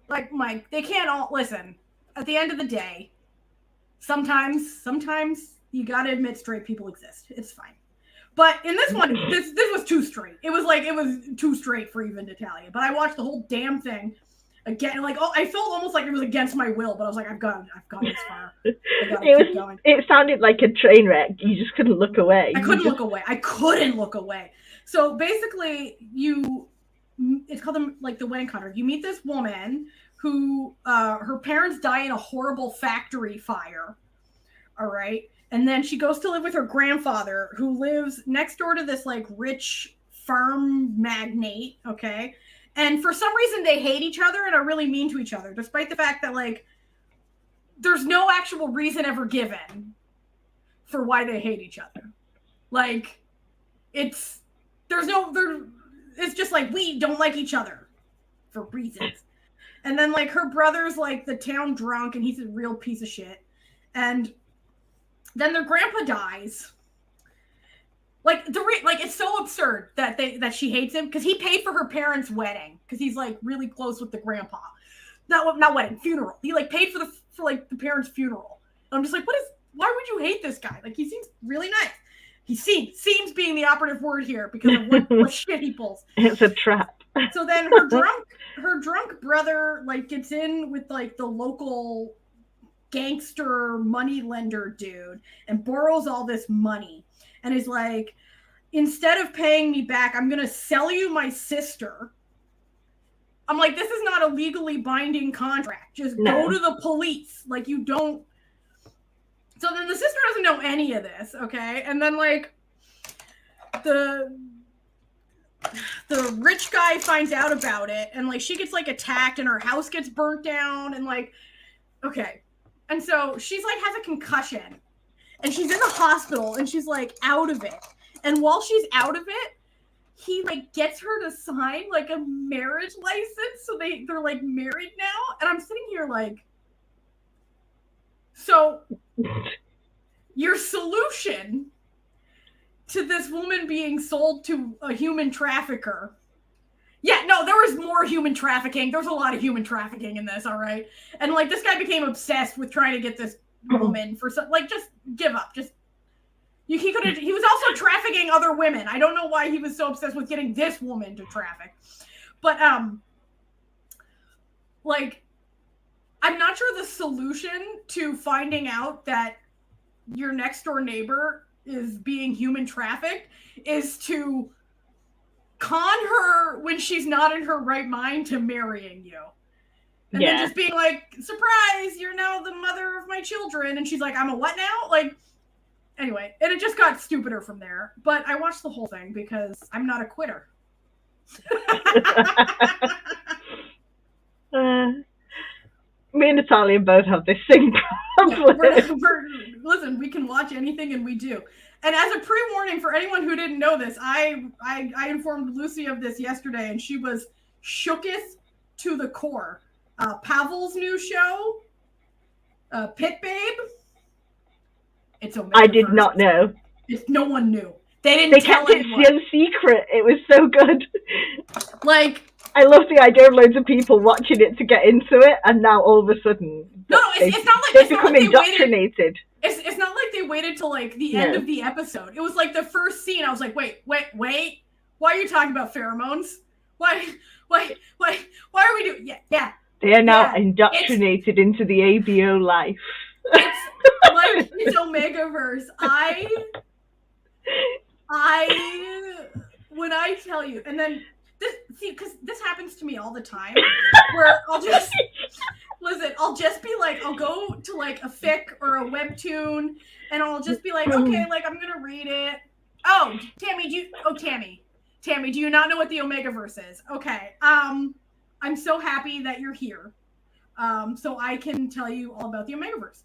[SPEAKER 1] Like Mike, they can't all listen. At the end of the day, sometimes you gotta admit straight people exist. It's fine. But in this one, this was too straight. It was too straight for even Natalia. But I watched the whole damn thing again. Like, I felt almost like it was against my will. But I was like, I've gone this far. I gotta keep going.
[SPEAKER 2] It sounded like a train wreck. You just couldn't look away.
[SPEAKER 1] I couldn't look away. So basically, it's called the wedding contract. You meet this woman who her parents die in a horrible factory fire. All right. And then she goes to live with her grandfather, who lives next door to this like rich farm magnate. Okay. And for some reason they hate each other and are really mean to each other, despite the fact that like there's no actual reason ever given for why they hate each other. Like it's just like we don't like each other for reasons. And then like her brother's like the town drunk and he's a real piece of shit. And then their grandpa dies. Like it's so absurd that she hates him because he paid for her parents' wedding because he's like really close with the grandpa. Not wedding, funeral. He like paid for the parents' funeral. And I'm just like, why would you hate this guy? Like he seems really nice. He seems being the operative word here because of what shit he pulls.
[SPEAKER 2] It's a trap.
[SPEAKER 1] So then her drunk brother like gets in with like the local gangster money lender dude and borrows all this money and is like, instead of paying me back, I'm gonna sell you my sister. I'm like, this is not a legally binding contract. Just go to the police. Like you don't. So then the sister doesn't know any of this, okay? And then like the rich guy finds out about it, and like she gets like attacked, and her house gets burnt down, and like, okay, and so she's like has a concussion, and she's in the hospital, and she's like out of it, and while she's out of it, he like gets her to sign like a marriage license, so they're like married now, and I'm sitting here like, so your solution to this woman being sold to a human trafficker. Yeah, no, there was more human trafficking. There's a lot of human trafficking in this, all right? And like this guy became obsessed with trying to get this woman for some, like, just give up. Just he was also trafficking other women. I don't know why he was so obsessed with getting this woman to traffic. But like, I'm not sure the solution to finding out that your next door neighbor is being human trafficked is to con her when she's not in her right mind to marrying you. And then just being like, surprise, you're now the mother of my children. And she's like, I'm a what now? Like, anyway, and it just got stupider from there. But I watched the whole thing because I'm not a quitter.
[SPEAKER 2] Me and Natalia both have this same problem.
[SPEAKER 1] Listen, we can watch anything, and we do. And as a pre-warning for anyone who didn't know this, I informed Lucy of this yesterday, and she was shooketh to the core. Pavel's new show, Pit Babe. It's Omega.
[SPEAKER 2] I did not know.
[SPEAKER 1] No one knew. They
[SPEAKER 2] kept it so secret. It was so good.
[SPEAKER 1] Like,
[SPEAKER 2] I love the idea of loads of people watching it to get into it, and now all of a sudden,
[SPEAKER 1] it's not like
[SPEAKER 2] they've become indoctrinated.
[SPEAKER 1] It's not like they waited till like the end of the episode. It was like the first scene. I was like, wait. Why are you talking about pheromones? Why are we doing? Yeah.
[SPEAKER 2] They are now indoctrinated into the ABO life.
[SPEAKER 1] It's like it's Omegaverse. When I tell you, and then because this happens to me all the time, where I'll just be like, I'll go to like a fic or a webtoon, and I'll just be like, okay, like I'm gonna read it. Oh, Tammy, do you not know what the Omegaverse is? Okay, I'm so happy that you're here, so I can tell you all about the Omegaverse.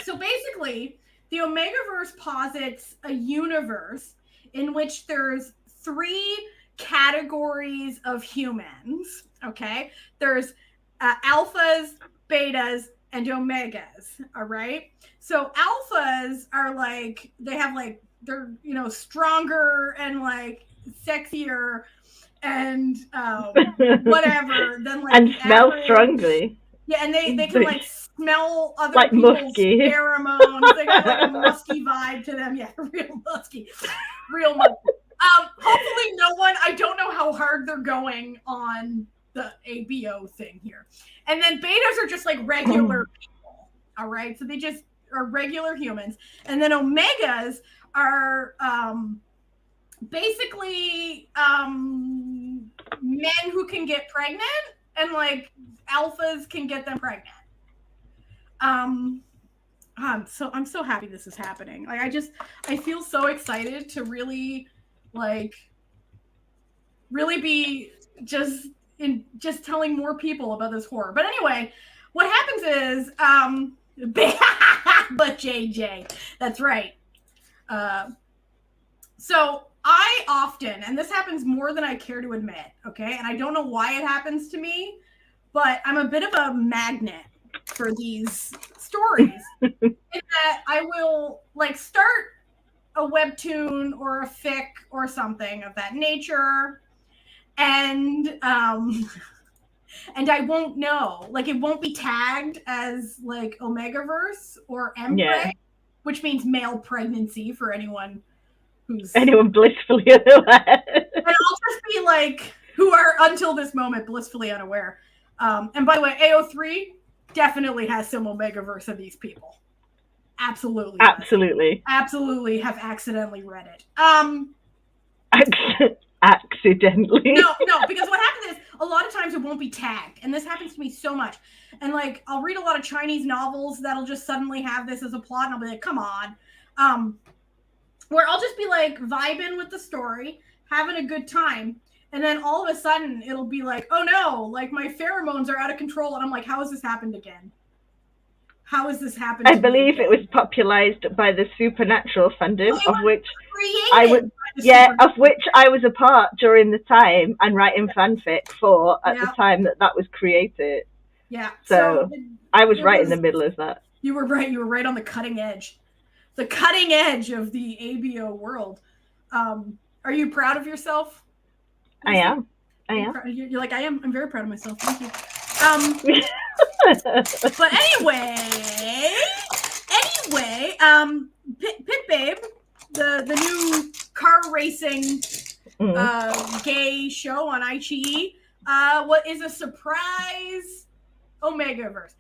[SPEAKER 1] So basically, the Omegaverse posits a universe in which there's 3 categories of humans, okay? There's alphas, betas, and omegas, all right? So alphas are like, they have like, they're, stronger and like sexier and whatever than like
[SPEAKER 2] and smell strongly.
[SPEAKER 1] Yeah, and they can like smell other like people's musky pheromones. They got like a musky vibe to them. Yeah, real musky. Hopefully I don't know how hard they're going on the ABO thing here. And then betas are just like regular people. All right. So they just are regular humans. And then omegas are basically men who can get pregnant, and like alphas can get them pregnant. I'm so happy this is happening. Like I feel so excited to really be just telling more people about this horror. But anyway, what happens is but JJ, that's right. So I often, and this happens more than I care to admit, okay? And I don't know why it happens to me, but I'm a bit of a magnet for these stories. In that I will like start a webtoon or a fic or something of that nature, and I won't know. Like, it won't be tagged as like Omegaverse or MPreg, which means male pregnancy for anyone
[SPEAKER 2] blissfully unaware.
[SPEAKER 1] And I'll just be like, who are until this moment blissfully unaware. And by the way, AO3 definitely has some Omegaverse of these people. Absolutely have accidentally read it.
[SPEAKER 2] Accidentally.
[SPEAKER 1] No, because what happens is a lot of times it won't be tagged, and this happens to me so much. And like, I'll read a lot of Chinese novels that'll just suddenly have this as a plot, and I'll be like, come on. Where I'll just be like vibing with the story, having a good time. And then all of a sudden it'll be like, oh no, like my pheromones are out of control. And I'm like, how has this happened again? How has this happened?
[SPEAKER 2] I believe it was popularized by the Supernatural fandom, of which I was a part during the time and writing fanfic for at the time that was created.
[SPEAKER 1] Yeah.
[SPEAKER 2] So I was right in the middle of that.
[SPEAKER 1] You were right. You were right on the cutting edge. The cutting edge of the ABO world. Are you proud of yourself?
[SPEAKER 2] I am.
[SPEAKER 1] You're like, I am. I'm very proud of myself. Thank you. But anyway, Pit Babe, the new car racing gay show on iQIYI, what is a surprise Omegaverse.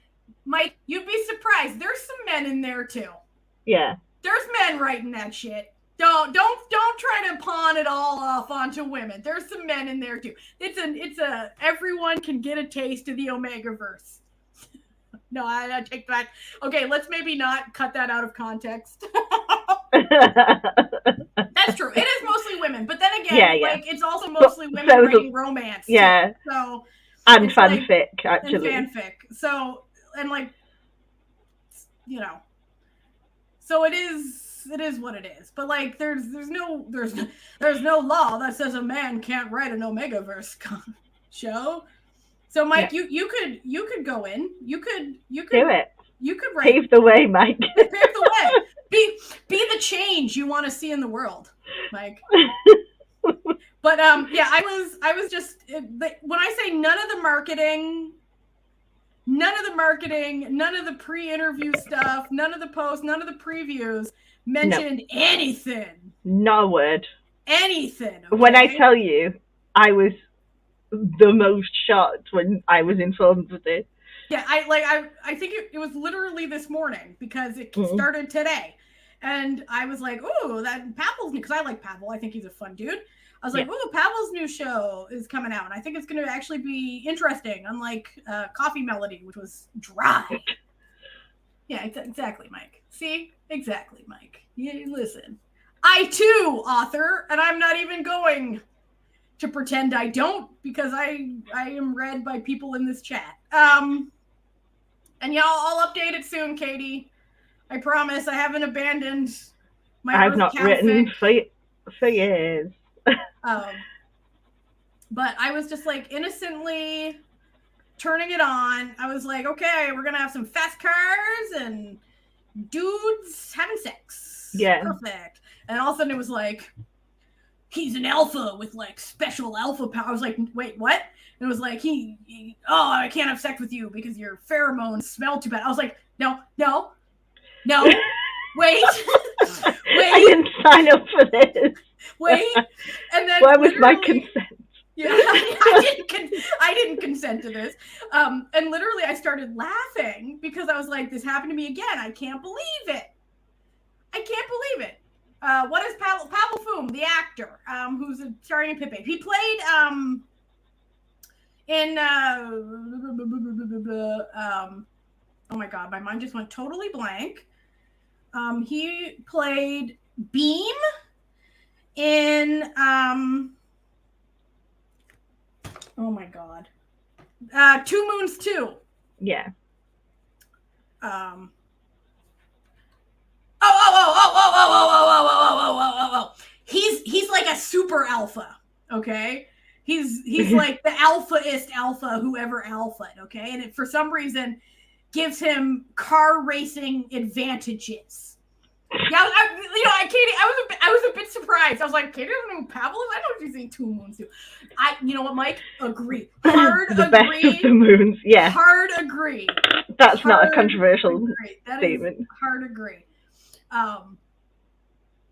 [SPEAKER 1] Mike, you'd be surprised. There's some men in there too.
[SPEAKER 2] Yeah.
[SPEAKER 1] There's men writing that shit. Don't try to pawn it all off onto women. There's some men in there too. It's a everyone can get a taste of the Omegaverse. No, I take that. Okay, let's maybe not cut that out of context. That's true. It is mostly women, but then again, like it's also mostly women writing romance.
[SPEAKER 2] Yeah.
[SPEAKER 1] So
[SPEAKER 2] and fanfic, actually.
[SPEAKER 1] And fanfic. So and like, you know, so it is what it is. But like, there's no law that says a man can't write an Omegaverse show. So Mike, you could go in. You could
[SPEAKER 2] do it.
[SPEAKER 1] You could write.
[SPEAKER 2] Pave the way, Mike.
[SPEAKER 1] Pave the way. Be the change you want to see in the world, Mike. But I was just when I say none of the marketing, none of the pre-interview stuff, none of the posts, none of the previews mentioned anything.
[SPEAKER 2] No word.
[SPEAKER 1] Anything. Okay?
[SPEAKER 2] When I tell you, I was the most shocked when I was informed of this.
[SPEAKER 1] Yeah, I think it was literally this morning because it started today. And I was like, ooh, that Pavel's new, because I like Pavel. I think he's a fun dude. I was like, ooh, Pavel's new show is coming out. And I think it's going to actually be interesting, unlike Coffee Melody, which was dry. Yeah, exactly, Mike. See? Exactly, Mike. Yeah, listen. I, too, author, and I'm not even going to pretend I don't, because I am read by people in this chat. And yeah, I'll update it soon, Katie. I promise. I haven't abandoned my
[SPEAKER 2] I've not written for years.
[SPEAKER 1] But I was just like innocently turning it on. I was like, okay, we're gonna have some fast cars and dudes having sex.
[SPEAKER 2] Yeah.
[SPEAKER 1] Perfect. And all of a sudden it was like, he's an alpha with like special alpha power. I was like, wait, what? And it was like, I can't have sex with you because your pheromones smell too bad. I was like, no, wait.
[SPEAKER 2] I didn't sign up for this.
[SPEAKER 1] Wait. And then
[SPEAKER 2] where was my consent?
[SPEAKER 1] Yeah, I didn't consent to this. And literally I started laughing because I was like, this happened to me again. I can't believe it. What is Pavel Foom, the actor, who's starring in Pit Babe? He played in oh my god, my mind just went totally blank. He played Beam in oh my god, 2 Moons 2.
[SPEAKER 2] Yeah.
[SPEAKER 1] He's like a super alpha, okay? He's like the alpha-ist alpha, whoever alpha'd, okay? And it, for some reason, gives him car racing advantages. Yeah, I was a bit surprised. I was like, Katie doesn't know who Pavel is? I know she's in 2 Moons too. You know what, Mike? Agree. Hard
[SPEAKER 2] the
[SPEAKER 1] agree.
[SPEAKER 2] Best of the Moons, yeah.
[SPEAKER 1] Hard agree.
[SPEAKER 2] That's not a controversial statement.
[SPEAKER 1] Hard agree.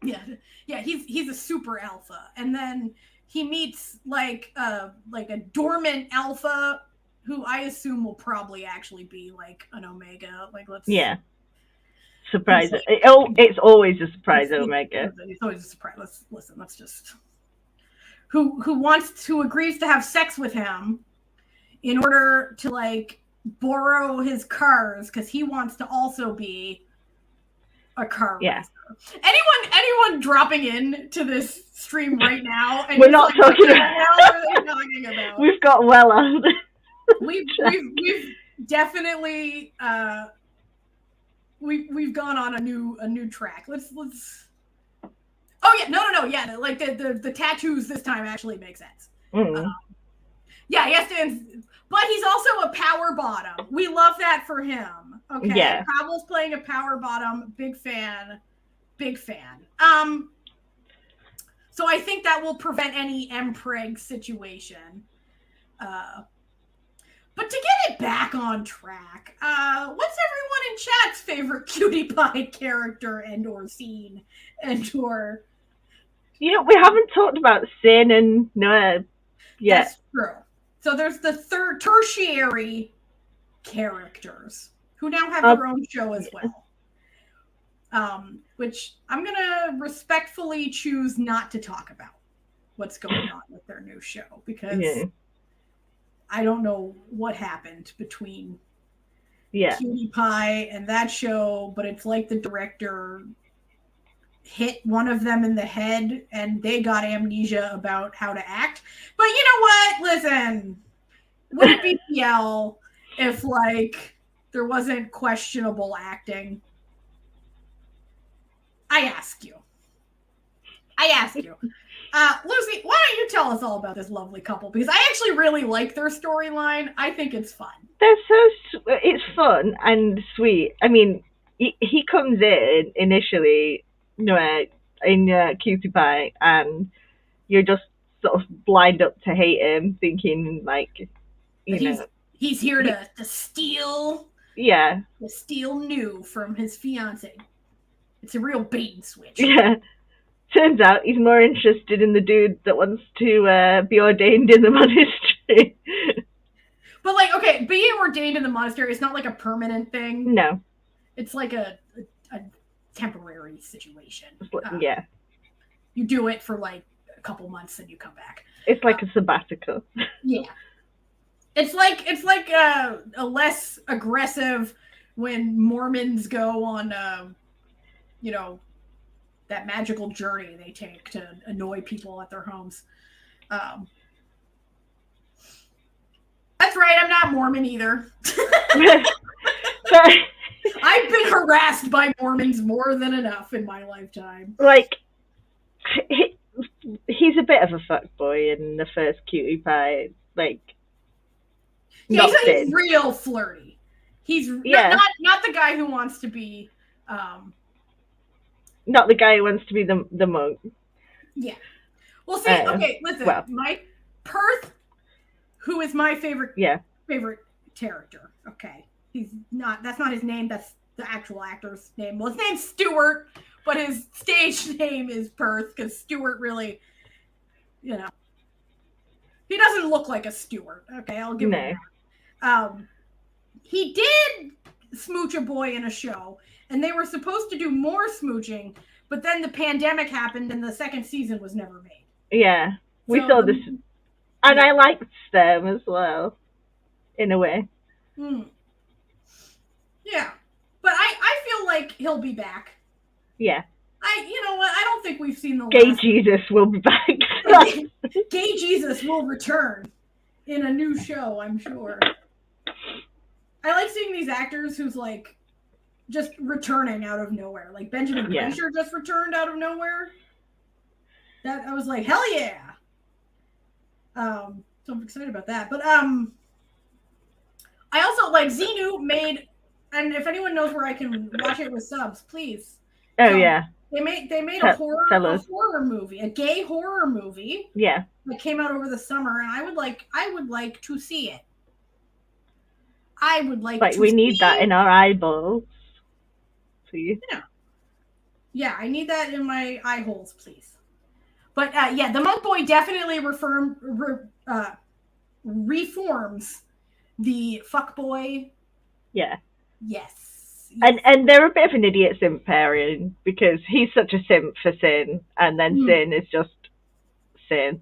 [SPEAKER 1] Yeah, he's a super alpha, and then he meets like a dormant alpha, who I assume will probably actually be like an Omega. Like,
[SPEAKER 2] surprise! It's always a surprise, Omega.
[SPEAKER 1] It's always a surprise. Let's just who agrees to have sex with him in order to like borrow his cars because he wants to also be a car racer. Anyone dropping in to this stream right now? And
[SPEAKER 2] we're not talking
[SPEAKER 1] what the hell are they talking about?
[SPEAKER 2] We've got well on.
[SPEAKER 1] We've definitely we've gone on a new track. Let's. Oh yeah, no, yeah. Like the tattoos this time actually make sense. Yeah, he has to. But he's also a power bottom. We love that for him. Okay. Yeah. Pavel's playing a power bottom. Big fan. So I think that will prevent any mpreg situation. But to get it back on track, what's everyone in chat's favorite Cutie Pie character and/or scene and/or?
[SPEAKER 2] We haven't talked about Sin and Noah yet.
[SPEAKER 1] That's true. So there's the tertiary characters who now have their own show as well. Which I'm gonna respectfully choose not to talk about what's going on with their new show because I don't know what happened between Cutie Pie and that show, but it's like the director hit one of them in the head and they got amnesia about how to act. But you know what? Listen, would it be PL if there wasn't questionable acting? I ask you. Lucy, why don't you tell us all about this lovely couple? Because I actually really like their storyline. I think it's fun.
[SPEAKER 2] It's fun and sweet. I mean, he comes in initially in Cutie Pie, and you're just sort of blind up to hate him, thinking
[SPEAKER 1] he's here to steal.
[SPEAKER 2] Yeah.
[SPEAKER 1] To steal new from his fiance. It's a real bait and switch.
[SPEAKER 2] Yeah. Turns out he's more interested in the dude that wants to be ordained in the monastery.
[SPEAKER 1] But being ordained in the monastery is not like a permanent thing.
[SPEAKER 2] No.
[SPEAKER 1] It's like a temporary situation.
[SPEAKER 2] Yeah.
[SPEAKER 1] You do it for a couple months and you come back.
[SPEAKER 2] It's like a sabbatical.
[SPEAKER 1] Yeah. It's like a less aggressive when Mormons go on that magical journey they take to annoy people at their homes. That's right, I'm not Mormon either. I've been harassed by Mormons more than enough in my lifetime.
[SPEAKER 2] He's a bit of a fuckboy in the first Cutie Pie.
[SPEAKER 1] He's real flirty. He's not the guy who wants to be...
[SPEAKER 2] not the guy who wants to be the monk. Yeah.
[SPEAKER 1] Well, see, okay, listen. Mike Perth, who is my favorite character. Okay. That's not his name. That's the actual actor's name. Well, his name's Stuart, but his stage name is Perth because Stuart really, he doesn't look like a Stuart. Okay, I'll give him that. He did smooch a boy in a show, and they were supposed to do more smooching, but then the pandemic happened and the second season was never made.
[SPEAKER 2] Yeah, we saw this, and I liked them as well, in a way.
[SPEAKER 1] Yeah, but I feel like he'll be back.
[SPEAKER 2] Yeah.
[SPEAKER 1] You know what? I don't think we've seen the
[SPEAKER 2] Gay Jesus will be back.
[SPEAKER 1] Gay Jesus will return in a new show, I'm sure. I like seeing these actors who's just returning out of nowhere. Like Benjamin Glacier just returned out of nowhere. That I was like, hell yeah. So I'm excited about that. But I also Xenu made, and if anyone knows where I can watch it with subs, please.
[SPEAKER 2] Oh yeah.
[SPEAKER 1] They made a horror movie, a gay horror movie.
[SPEAKER 2] Yeah.
[SPEAKER 1] That came out over the summer, and I would like to see it. I would like to
[SPEAKER 2] we need that in our eyeballs. Please.
[SPEAKER 1] Yeah, I need that in my eye holes, please. But the Monk Boy definitely reforms the fuckboy.
[SPEAKER 2] Yeah.
[SPEAKER 1] Yes.
[SPEAKER 2] And they're a bit of an idiot simp pairing because he's such a simp for Sin, and then Sin is just Sin.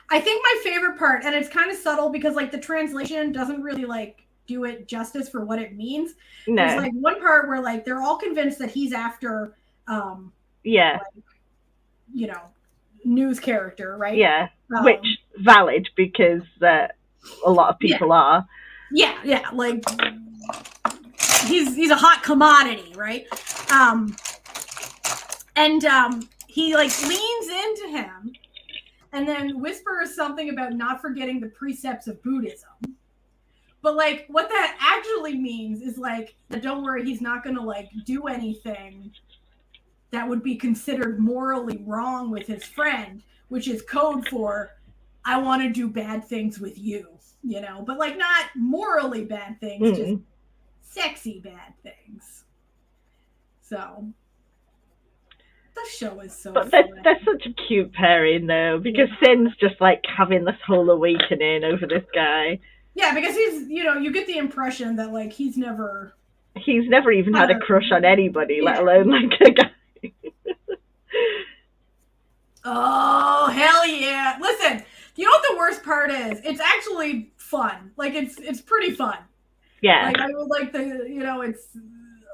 [SPEAKER 1] I think my favorite part, and it's kind of subtle because the translation doesn't really do it justice for what it means.
[SPEAKER 2] No.
[SPEAKER 1] There's like one part where like they're all convinced that he's after
[SPEAKER 2] like,
[SPEAKER 1] you know, news character, right?
[SPEAKER 2] Yeah. Which valid because a lot of people are.
[SPEAKER 1] Yeah, like he's a hot commodity, right? And he like leans into him and then whispers something about not forgetting the precepts of Buddhism. But like what that actually means is like, don't worry, he's not gonna like do anything that would be considered morally wrong with his friend, which is code for I want to do bad things with you, you know, but like not morally bad things, just sexy bad things. So the show is so
[SPEAKER 2] but they're such a cute pairing though, because Sin's just like having this whole awakening over this guy.
[SPEAKER 1] Yeah, because he's, you know, you get the impression that like he's never
[SPEAKER 2] even had a crush on anybody, let alone like a guy.
[SPEAKER 1] Oh, hell yeah. Listen, you know what the worst part is? It's actually fun. Like, it's pretty fun.
[SPEAKER 2] Yeah.
[SPEAKER 1] Like, I would like you know, it's,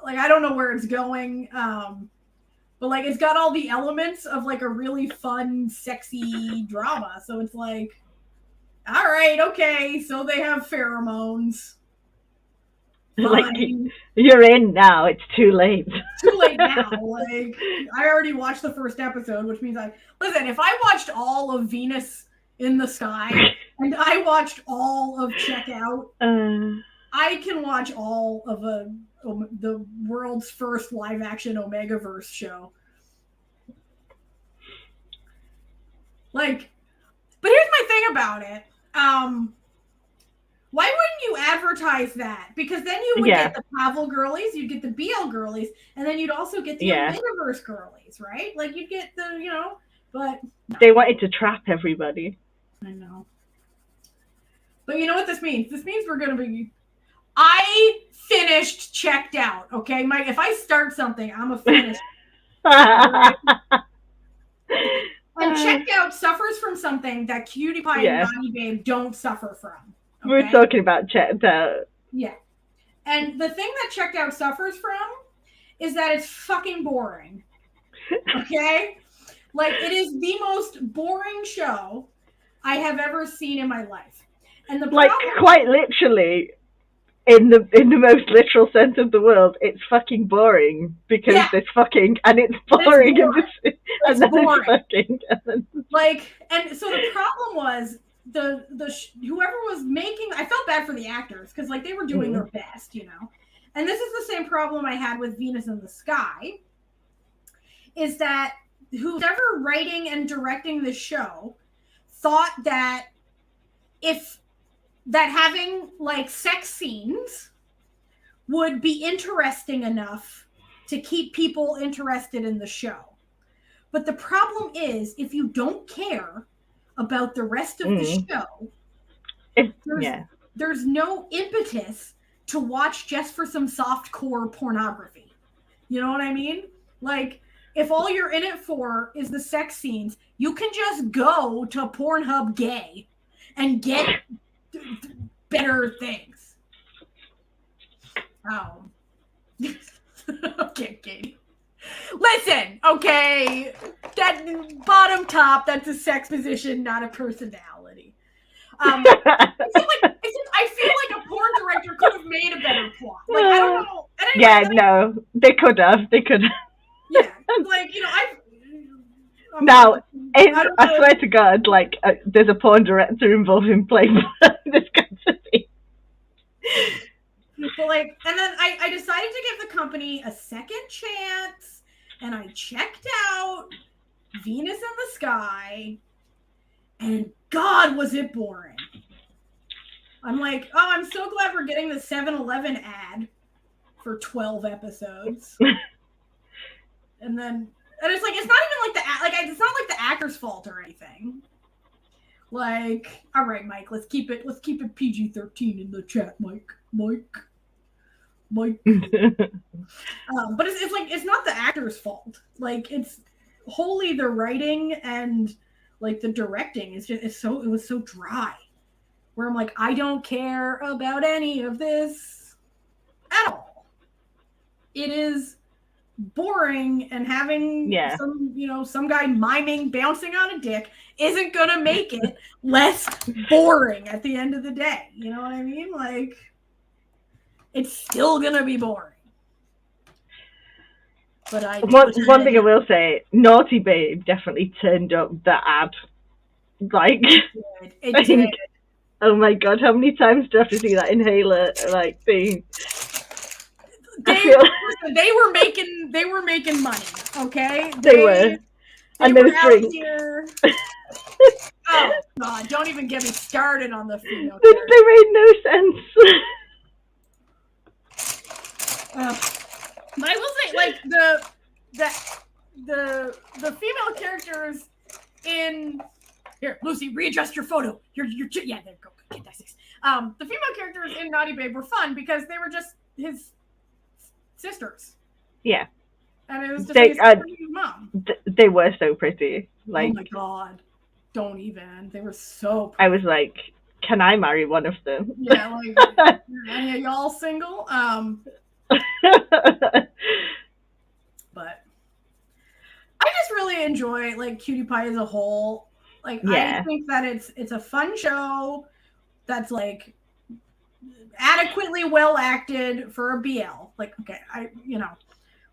[SPEAKER 1] like, I don't know where it's going, but, like, it's got all the elements of, like, a really fun, sexy drama. So it's like, all right, okay, so they have pheromones.
[SPEAKER 2] Like, you're in now. It's too late.
[SPEAKER 1] Too late now. Like, I already watched the first episode, which means listen, if I watched all of Venus in the Sky and I watched all of Check Out, I can watch all of the world's first live action Omegaverse show. Like, but here's my thing about it. Why wouldn't you advertise that? Because then you would get the Pavel girlies, you'd get the BL girlies, and then you'd also get the Omegaverse girlies, right? Like, you'd get the, you know, but...
[SPEAKER 2] They wanted to trap everybody.
[SPEAKER 1] I know. But you know what this means? This means we're going to be... I finished Checked Out, okay? Mike, if I start something, I'm a finish. Right? And Checked Out suffers from something that Cutie Pie and Naughty Babe don't suffer from. Okay?
[SPEAKER 2] We're talking about Checked Out.
[SPEAKER 1] Yeah. And the thing that Checked Out suffers from is that it's fucking boring. Okay? Like, it is the most boring show I have ever seen in my life. And the problem,
[SPEAKER 2] like, quite literally, in the most literal sense of the word, it's fucking boring because it's fucking, and it's boring, and then it's fucking. And then... Like,
[SPEAKER 1] and so the problem was, whoever was making, I felt bad for the actors because like they were doing their best, you know. And this is the same problem I had with Venus in the Sky, is that whoever writing and directing the show thought that having like sex scenes would be interesting enough to keep people interested in the show. But the problem is, if you don't care about the rest of the show, there's no impetus to watch just for some softcore pornography. You know what I mean? Like, if all you're in it for is the sex scenes, you can just go to Pornhub Gay and get better things. Oh. Okay, Katie. Listen, okay, that bottom top, that's a sex position, not a personality. I feel like a porn director could have made a better plot. Like, I don't know.
[SPEAKER 2] No, they could have.
[SPEAKER 1] Yeah, like, you know,
[SPEAKER 2] I swear to God, like, there's a porn director involved in playing this kind of thing.
[SPEAKER 1] But like, and then I decided to give the company a second chance, and I checked out Venus in the Sky, and God, was it boring. I'm like, oh, I'm so glad we're getting the 7-Eleven ad for 12 episodes. And it's like, it's not even like it's not like the actor's fault or anything. Like, all right, Mike, let's keep it PG-13 in the chat, Mike. But it's like, it's not the actor's fault. Like, it's wholly the writing and like the directing is just, it was so dry. where I'm like, I don't care about any of this at all. It is boring, and having some guy miming bouncing on a dick isn't gonna make it less boring at the end of the day. You know what I mean? Like, it's still gonna be boring. But
[SPEAKER 2] one thing I will say, Naughty Babe definitely turned up the ad. Like,
[SPEAKER 1] it did.
[SPEAKER 2] Oh my god, how many times do I have to see that inhaler like thing?
[SPEAKER 1] They were making money, okay?
[SPEAKER 2] They were. And
[SPEAKER 1] were out here. Oh god, don't even get me started on the female character.
[SPEAKER 2] They made no
[SPEAKER 1] sense. But I will say, like, the female characters in here, Lucy, readjust your photo. There you go. Get that six. The female characters in Naughty Babe were fun because they were just his sisters.
[SPEAKER 2] Yeah.
[SPEAKER 1] And it was just his mom.
[SPEAKER 2] They were so pretty. Like,
[SPEAKER 1] oh my god. Don't even. They were so
[SPEAKER 2] pretty. I was like, can I marry one of them?
[SPEAKER 1] Yeah, like, any of y'all single? But I just really enjoy, like, Cutie Pie as a whole. Like, I think that it's a fun show that's, like, adequately well acted for a BL. Like, okay,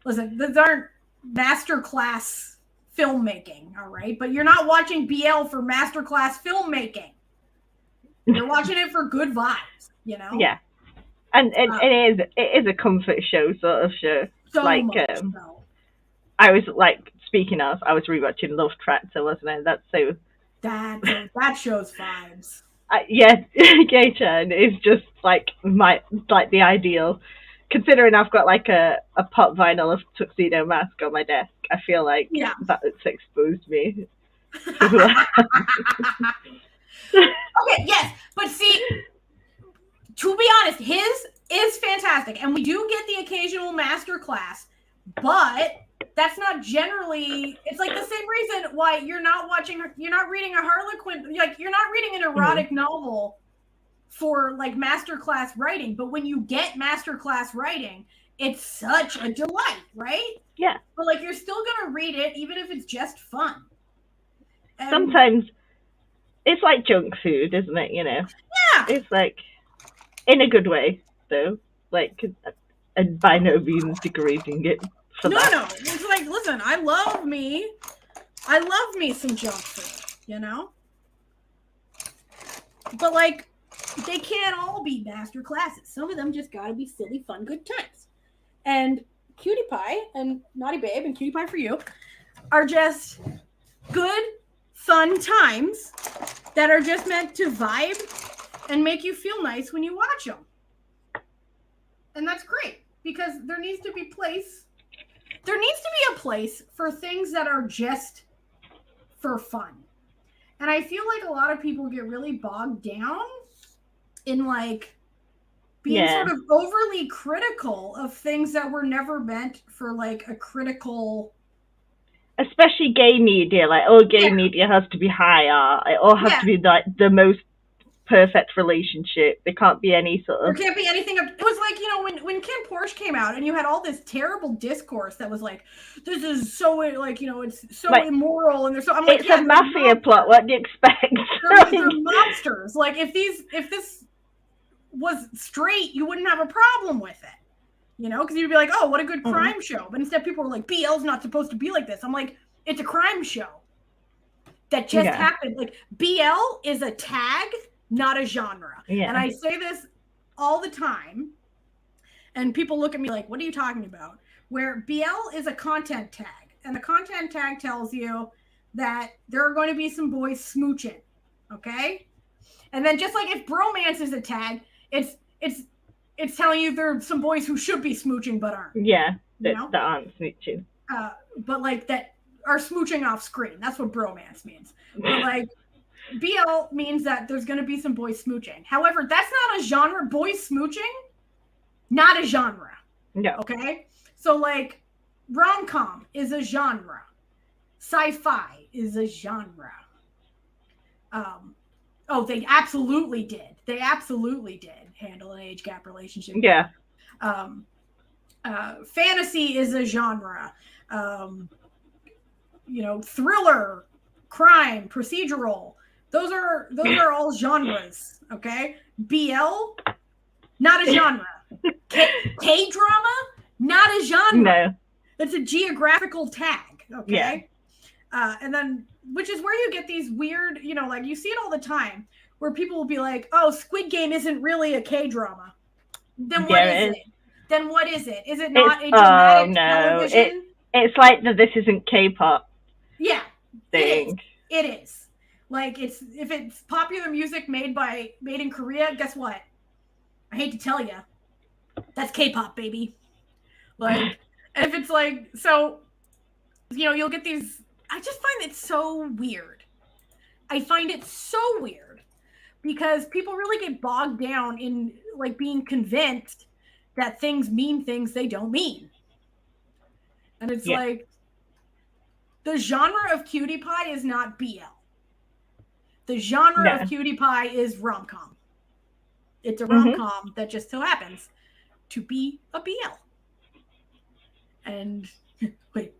[SPEAKER 1] listen, these aren't masterclass filmmaking, all right? But you're not watching BL for masterclass filmmaking. You're watching it for good vibes, you know?
[SPEAKER 2] Yeah. And it is a comfort show sort of show.
[SPEAKER 1] So
[SPEAKER 2] like,
[SPEAKER 1] much so.
[SPEAKER 2] I was like, speaking of, I was rewatching Love Tractor, wasn't I? That's so.
[SPEAKER 1] That show's vibes.
[SPEAKER 2] Gay-chan is just like the ideal. Considering I've got like a pop vinyl of Tuxedo Mask on my desk, I feel like that's exposed me.
[SPEAKER 1] Okay, yes, but see, to be honest, his is fantastic, and we do get the occasional master class, but that's not generally. It's like the same reason why you're not reading a Harlequin, like you're not reading an erotic novel for like master class writing, but when you get master class writing, it's such a delight, right?
[SPEAKER 2] Yeah.
[SPEAKER 1] But like, you're still gonna read it even if it's just fun.
[SPEAKER 2] And sometimes it's like junk food, isn't it? You know.
[SPEAKER 1] Yeah.
[SPEAKER 2] It's like, in a good way, though. Like, and by no means degrading it.
[SPEAKER 1] No. It's like, listen, I love me some junk food, you know? But like, they can't all be master classes. Some of them just gotta be silly, fun, good times. And Cutie Pie and Naughty Babe and Cutie Pie for You are just good, fun times that are just meant to vibe and make you feel nice when you watch them. And that's great, because there needs to be a place for things that are just for fun. And I feel like a lot of people get really bogged down in like being sort of overly critical of things that were never meant for like a critical.
[SPEAKER 2] Especially gay media, like, gay media has to be high art. It all has to be like the most perfect relationship. There can't be any sort of.
[SPEAKER 1] There can't be anything. It was like, you know, when Kim Porsche came out, and you had all this terrible discourse that was like, this is so, like, you know, it's so like, immoral, and there's so. I'm like,
[SPEAKER 2] it's a mafia plot. What do you expect?
[SPEAKER 1] They're monsters. Like, if this was straight, you wouldn't have a problem with it. You know, because you'd be like, oh, what a good crime show. But instead, people were like, BL's not supposed to be like this. I'm like, it's a crime show that just happened. Like, BL is a tag, not a genre. Yeah. And I say this all the time, and people look at me like, what are you talking about? Where BL is a content tag, and the content tag tells you that there are going to be some boys smooching, okay? And then just like if bromance is a tag, it's telling you there are some boys who should be smooching but aren't.
[SPEAKER 2] Yeah, that aren't smooching.
[SPEAKER 1] But like that are smooching off screen. That's what bromance means. But like BL means that there's going to be some boys smooching. However, that's not a genre. Boys smooching, not a genre.
[SPEAKER 2] No.
[SPEAKER 1] Okay? So like rom-com is a genre. Sci-fi is a genre. Oh, they absolutely did. They absolutely did handle an age gap relationship.
[SPEAKER 2] Yeah.
[SPEAKER 1] Fantasy is a genre. Thriller, crime, procedural. Those are all genres. Okay. BL, not a genre. K drama, not a genre.
[SPEAKER 2] No.
[SPEAKER 1] It's a geographical tag. Okay. Yeah. And then, which is where you get these weird, like you see it all the time, where people will be like, "Oh, Squid Game isn't really a K drama." Then what is it? Then what is it? Is it not a dramatic television?
[SPEAKER 2] It's like the "this isn't K-pop."
[SPEAKER 1] Yeah,
[SPEAKER 2] thing.
[SPEAKER 1] It is. Like if it's popular music made in Korea, guess what? I hate to tell you, that's K-pop, baby. Like, if it's like, so, you'll get these. I just find it so weird. I find it so weird because people really get bogged down in like being convinced that things mean things they don't mean. And it's like, the genre of Cutie Pie is not BL. The genre of Cutie Pie is rom-com. It's a rom-com that just so happens to be a BL. And wait.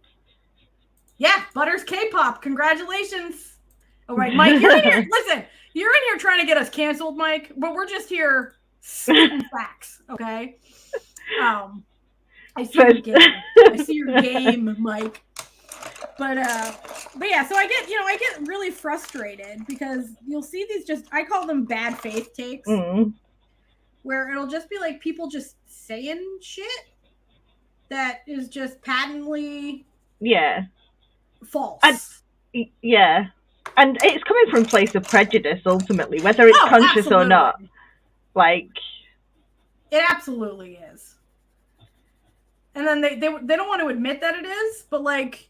[SPEAKER 1] Yeah, Butter's K-pop. Congratulations. All right, Mike, you're in here. Listen, you're in here trying to get us canceled, Mike, but we're just here spitting facts, okay? I see your game. I see your game, Mike. But yeah, so I get really frustrated because you'll see these I call them bad faith takes, where it'll just be like people just saying shit that is just patently false.
[SPEAKER 2] And it's coming from a place of prejudice ultimately, whether it's conscious or not. Like,
[SPEAKER 1] it absolutely is. And then they don't want to admit that it is, but like,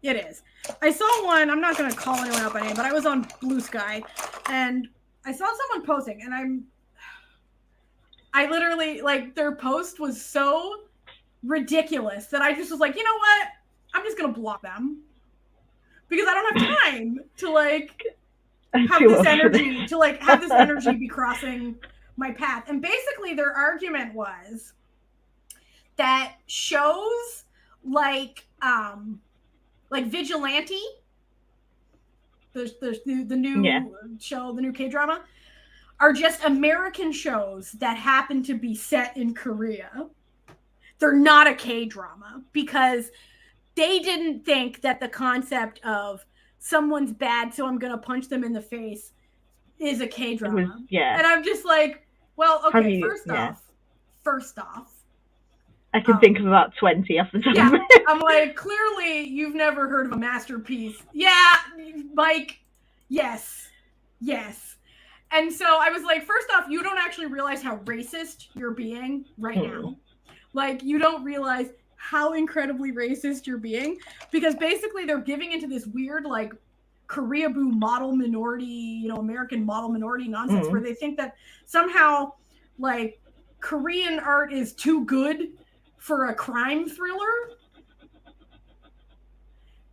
[SPEAKER 1] it is. I saw one, I'm not going to call anyone out by name, but I was on Blue Sky and I saw someone posting and I literally, like, their post was so ridiculous that I just was like, you know what? I'm just going to block them because I don't have time to like have this energy be crossing my path. And basically their argument was that shows like Vigilante, the new show, the new K-drama, are just American shows that happen to be set in Korea. They're not a K-drama because they didn't think that the concept of someone's bad, so I'm going to punch them in the face is a K-drama. And I'm just like, well, okay, first off,
[SPEAKER 2] I can think of about 20 off the top of my head.
[SPEAKER 1] I'm like, clearly you've never heard of a masterpiece. Yeah, Mike, yes. And so I was like, first off, you don't actually realize how racist you're being right now. Like, you don't realize how incredibly racist you're being because basically they're giving into this weird, like, Koreaboo model minority, American model minority nonsense where they think that somehow, like, Korean art is too good for a crime thriller,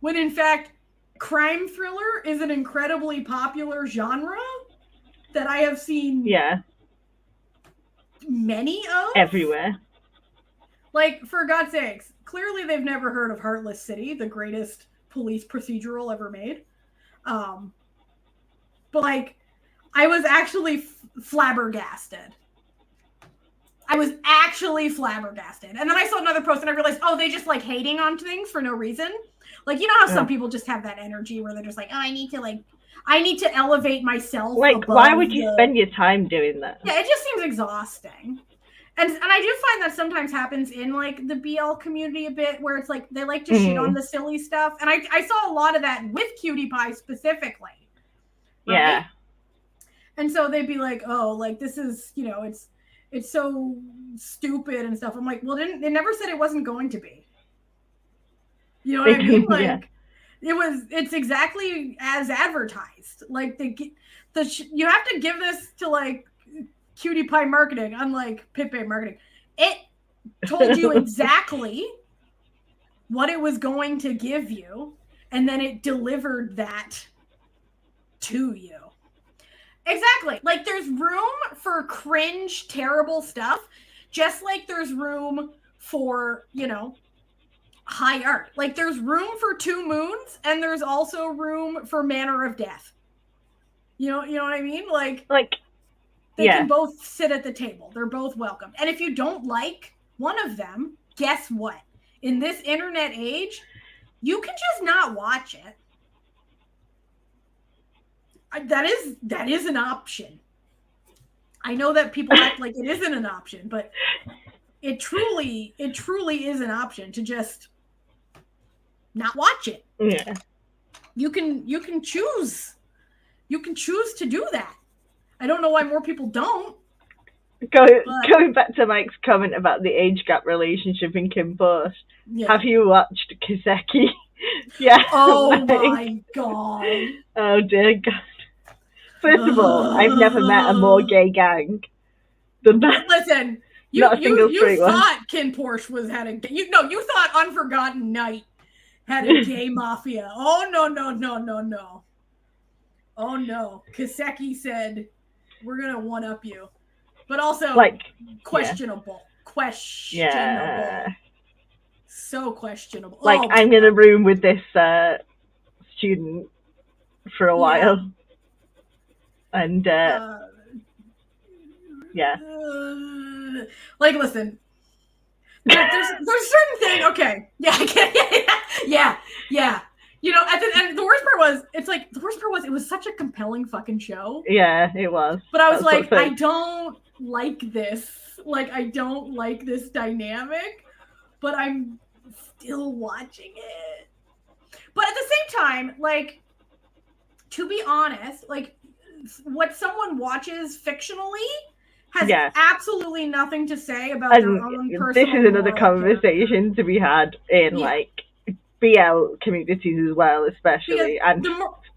[SPEAKER 1] when in fact crime thriller is an incredibly popular genre that I have seen many of
[SPEAKER 2] everywhere.
[SPEAKER 1] Like, for God's sakes, clearly they've never heard of Heartless City, the greatest police procedural ever made. But like, I was actually flabbergasted. And then I saw another post and I realized, they just like hating on things for no reason. Like, you know how some people just have that energy where they're just like, I need to elevate myself.
[SPEAKER 2] Like, why would you spend your time doing that?
[SPEAKER 1] Yeah, it just seems exhausting. And I do find that sometimes happens in like the BL community a bit where it's like they like to shit on the silly stuff. And I saw a lot of that with Cutie Pie specifically. Right? Yeah. And so they'd be like, like this is, it's so stupid and stuff. I'm like, well, they never said it wasn't going to be. You know what I mean? Like, it's exactly as advertised. Like, you have to give this to, like, Cutie Pie marketing, unlike Pippe marketing. It told you exactly what it was going to give you, and then it delivered that to you. Exactly. Like, there's room for cringe, terrible stuff, just like there's room for, you know, high art. Like, there's room for Two Moons, and there's also room for Manner of Death. You know what I mean? Like they can both sit at the table. They're both welcome. And if you don't like one of them, guess what? In this internet age, you can just not watch it. That is an option. I know that people act like it isn't an option, but it truly is an option to just not watch it.
[SPEAKER 2] Yeah.
[SPEAKER 1] You can choose. You can choose to do that. I don't know why more people don't.
[SPEAKER 2] Going back to Mike's comment about the age gap relationship in Kim Post, have you watched Kiseki? Yeah.
[SPEAKER 1] Oh my god.
[SPEAKER 2] Oh dear God. First of all, I've never met a more gay gang than that.
[SPEAKER 1] Listen, you thought Ken Porsche you thought Unforgotten Night had a gay mafia. Oh no. Oh no. Kiseki said, we're gonna one up you. But also questionable.
[SPEAKER 2] Yeah.
[SPEAKER 1] So questionable.
[SPEAKER 2] Like, I'm in a room with this student for a while. And like, listen, there's certain things. Okay, yeah. You know, and the worst part was, it was such a compelling fucking show. Yeah, it was.
[SPEAKER 1] But I was like, I don't like this. Like, I don't like this dynamic, but I'm still watching it. But at the same time, like, to be honest, like, what someone watches fictionally has absolutely nothing to say about their own personal.
[SPEAKER 2] This is another conversation to be had in like BL communities as well, especially.
[SPEAKER 1] And the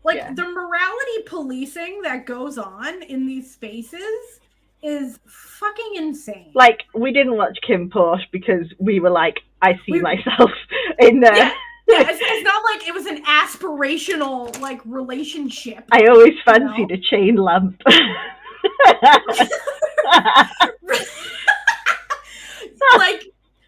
[SPEAKER 1] morality policing that goes on in these spaces is fucking insane.
[SPEAKER 2] Like, we didn't watch Kim Porsche because we were like, I see myself in there.
[SPEAKER 1] Yeah, it's not like it was an aspirational, like, relationship.
[SPEAKER 2] I always fancied a chain lamp.
[SPEAKER 1] Like,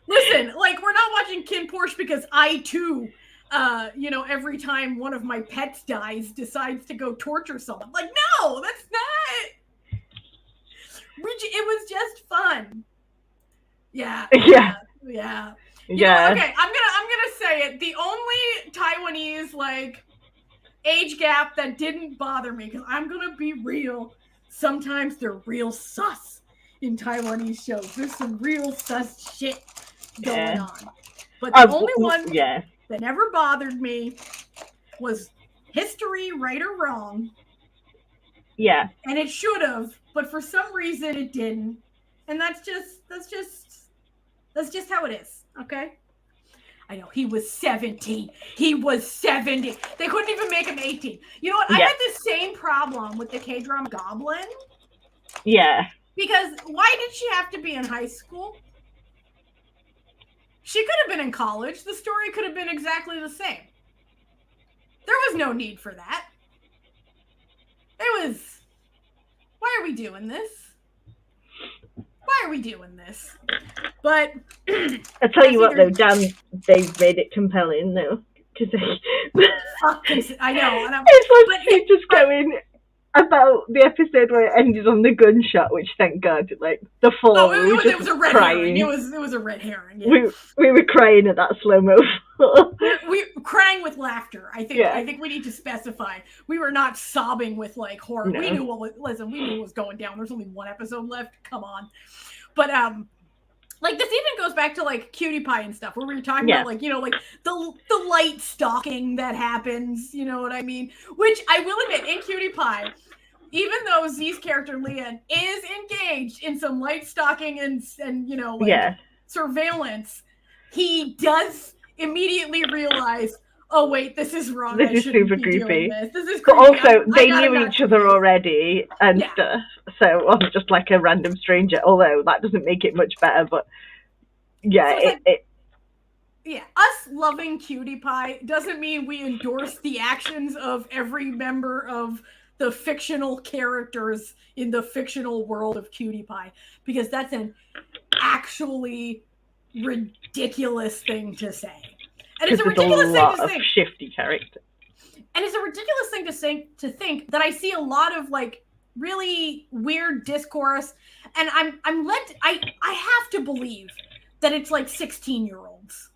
[SPEAKER 1] listen, like, we're not watching Kim Porsche because I, too, every time one of my pets dies, decides to go torture someone. Like, no, that's not. It was just fun. Yeah. You know, okay, I'm gonna say it. The only Taiwanese, like, age gap that didn't bother me, because I'm gonna be real, sometimes they're real sus in Taiwanese shows. There's some real sus shit going on. But the only one that never bothered me was History, Right or Wrong.
[SPEAKER 2] Yeah.
[SPEAKER 1] And it should have, but for some reason it didn't. And that's just how it is. Okay? I know, he was 17. He was 70. They couldn't even make him 18. You know what? I had the same problem with the K-drama Goblin.
[SPEAKER 2] Yeah.
[SPEAKER 1] Because why did she have to be in high school? She could have been in college. The story could have been exactly the same. There was no need for that. It was, why are we doing this? Why are we doing this? But
[SPEAKER 2] I'll tell you what, though, damn, they've made it compelling, though. Because
[SPEAKER 1] I know. And
[SPEAKER 2] it's like just going about the episode where it ended on the gunshot, which, thank God, like, the fall,
[SPEAKER 1] it was a red herring. It was a red herring. Yeah.
[SPEAKER 2] We were crying at that slow-mo.
[SPEAKER 1] we crying with laughter. I think we need to specify. We were not sobbing with, like, horror. No. We knew what was going down. There's only one episode left. Come on. But like, this even goes back to, like, Cutie Pie and stuff, where we were talking about, like, you know, like, the light stalking that happens, you know what I mean? Which, I will admit, in Cutie Pie, even though Z's character, Leon, is engaged in some light stalking and you know, like, surveillance, he does immediately realize, oh, wait, this is wrong.
[SPEAKER 2] This is super creepy.
[SPEAKER 1] This is creepy.
[SPEAKER 2] But also, they knew each other already and stuff. So it wasn't just like a random stranger, although that doesn't make it much better. But yeah,
[SPEAKER 1] so us loving Cutie Pie doesn't mean we endorse the actions of every member of the fictional characters in the fictional world of Cutie Pie, because that's an actually ridiculous thing to say. And it's a ridiculous thing to think.
[SPEAKER 2] Shifty characters.
[SPEAKER 1] And it's a ridiculous thing to think that I see a lot of like really weird discourse, and I have to believe that it's like 16-year-olds.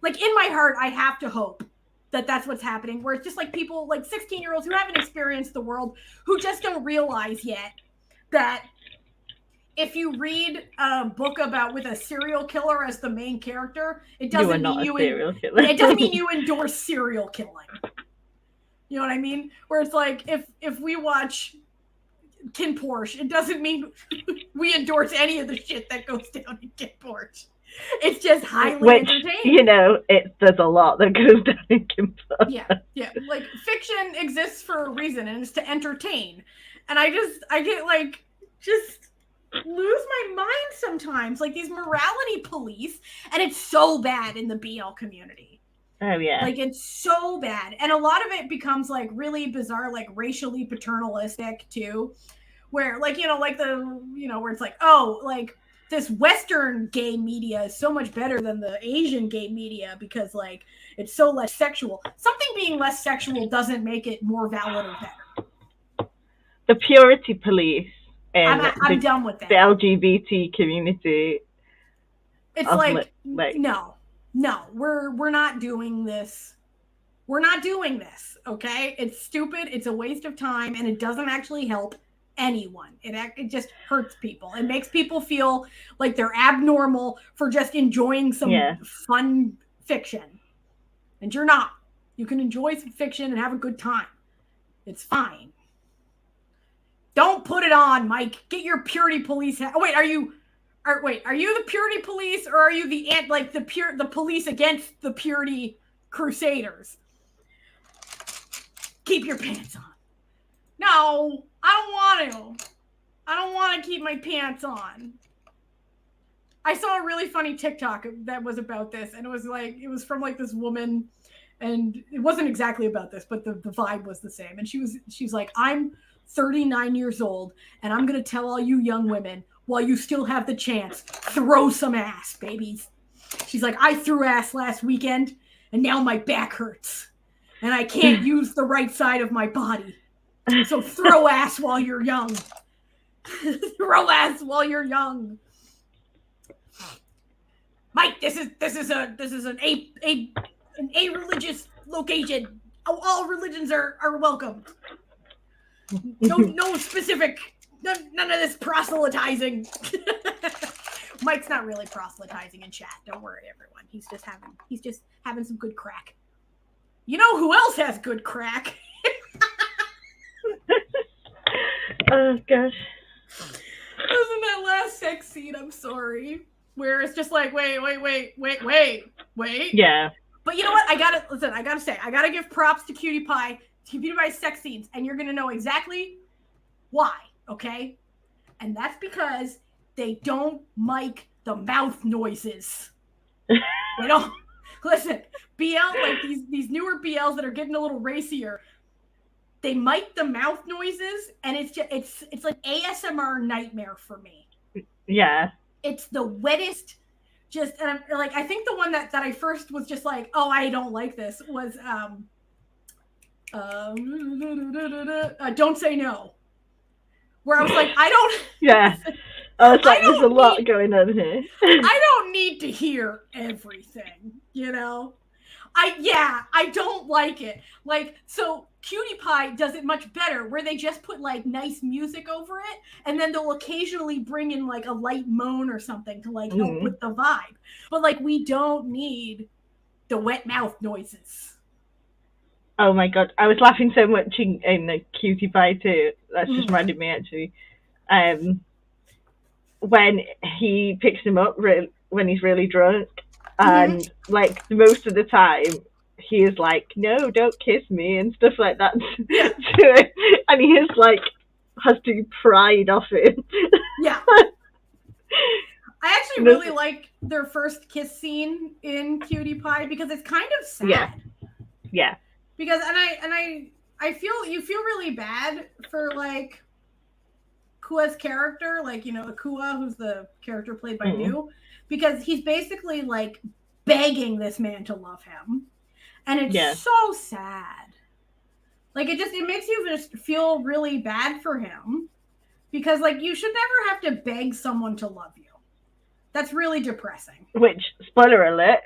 [SPEAKER 1] Like in my heart, I have to hope that that's what's happening, where it's just like people like 16-year-olds who haven't experienced the world, who just don't realize yet that if you read a book with a serial killer as the main character, it doesn't mean you endorse serial killing. You know what I mean? Where it's like, if we watch Kin Porsche, it doesn't mean we endorse any of the shit that goes down in Kin Porsche. It's just highly entertaining.
[SPEAKER 2] There's a lot that goes down in Kin Porsche.
[SPEAKER 1] Yeah. Like, fiction exists for a reason, and it's to entertain. And I get like, just lose my mind sometimes. Like, these morality police, and it's so bad in the BL community.
[SPEAKER 2] Oh, yeah.
[SPEAKER 1] Like, it's so bad. And a lot of it becomes, like, really bizarre, like, racially paternalistic, too. Where, like, where it's like, oh, like, this Western gay media is so much better than the Asian gay media because, like, it's so less sexual. Something being less sexual doesn't make it more valid or better.
[SPEAKER 2] The purity police and
[SPEAKER 1] I'm done with that.
[SPEAKER 2] The LGBT community.
[SPEAKER 1] It's like no, we're not doing this. We're not doing this, okay? It's stupid, it's a waste of time, and it doesn't actually help anyone. It just hurts people. It makes people feel like they're abnormal for just enjoying some fun fiction. And you're not. You can enjoy some fiction and have a good time. It's fine. Don't put it on, Mike. Get your purity police hat. Oh, wait, are you the purity police, or are you the police against the purity crusaders? Keep your pants on. No, I don't want to. I don't want to keep my pants on. I saw a really funny TikTok that was about this, and it was from like this woman, and it wasn't exactly about this, but the vibe was the same. And she's like, I'm 39 years old, and I'm gonna tell all you young women, while you still have the chance, throw some ass, babies. She's like, I threw ass last weekend, and now my back hurts, and I can't use the right side of my body. So throw ass while you're young. Throw ass while you're young. Mike, this is an a-religious location. All religions are welcome. No specific. None of this proselytizing. Mike's not really proselytizing in chat. Don't worry, everyone. He's just having some good crack. You know who else has good crack?
[SPEAKER 2] Oh gosh.
[SPEAKER 1] Wasn't that last sex scene? I'm sorry. Where it's just like, wait.
[SPEAKER 2] Yeah.
[SPEAKER 1] But you know what? I gotta give props to Cutie Pie. Cutie Pie's sex scenes, and you're gonna know exactly why. Okay, and that's because they don't mic the mouth noises. They don't listen. BL, like these newer BLs that are getting a little racier, they mic the mouth noises, and it's like ASMR nightmare for me.
[SPEAKER 2] Yeah,
[SPEAKER 1] it's the wettest. Just and I'm, like, I think the one that I first was just like, oh, I don't like this was Don't Say No. Where I was like, I don't.
[SPEAKER 2] Yeah. I was like, there's a lot going on here.
[SPEAKER 1] I don't need to hear everything, you know? I don't like it. Like, so Cutie Pie does it much better, where they just put, like, nice music over it, and then they'll occasionally bring in, like, a light moan or something to, like, help with the vibe. But, like, we don't need the wet mouth noises.
[SPEAKER 2] Oh my god, I was laughing so much in the Cutie Pie too. That's just reminded me, actually. When he picks him up when he's really drunk, and like most of the time he is like, no, don't kiss me and stuff like that to it, and he is like has to pride off it.
[SPEAKER 1] Yeah. I actually really like their first kiss scene in Cutie Pie because it's kind of sad.
[SPEAKER 2] Yeah.
[SPEAKER 1] Because I you feel really bad for like Kua's character, like, you know, Kua, who's the character played by New, because he's basically like begging this man to love him, and it's so sad. Like, it makes you just feel really bad for him, because like you should never have to beg someone to love you. That's really depressing.
[SPEAKER 2] Which, spoiler alert,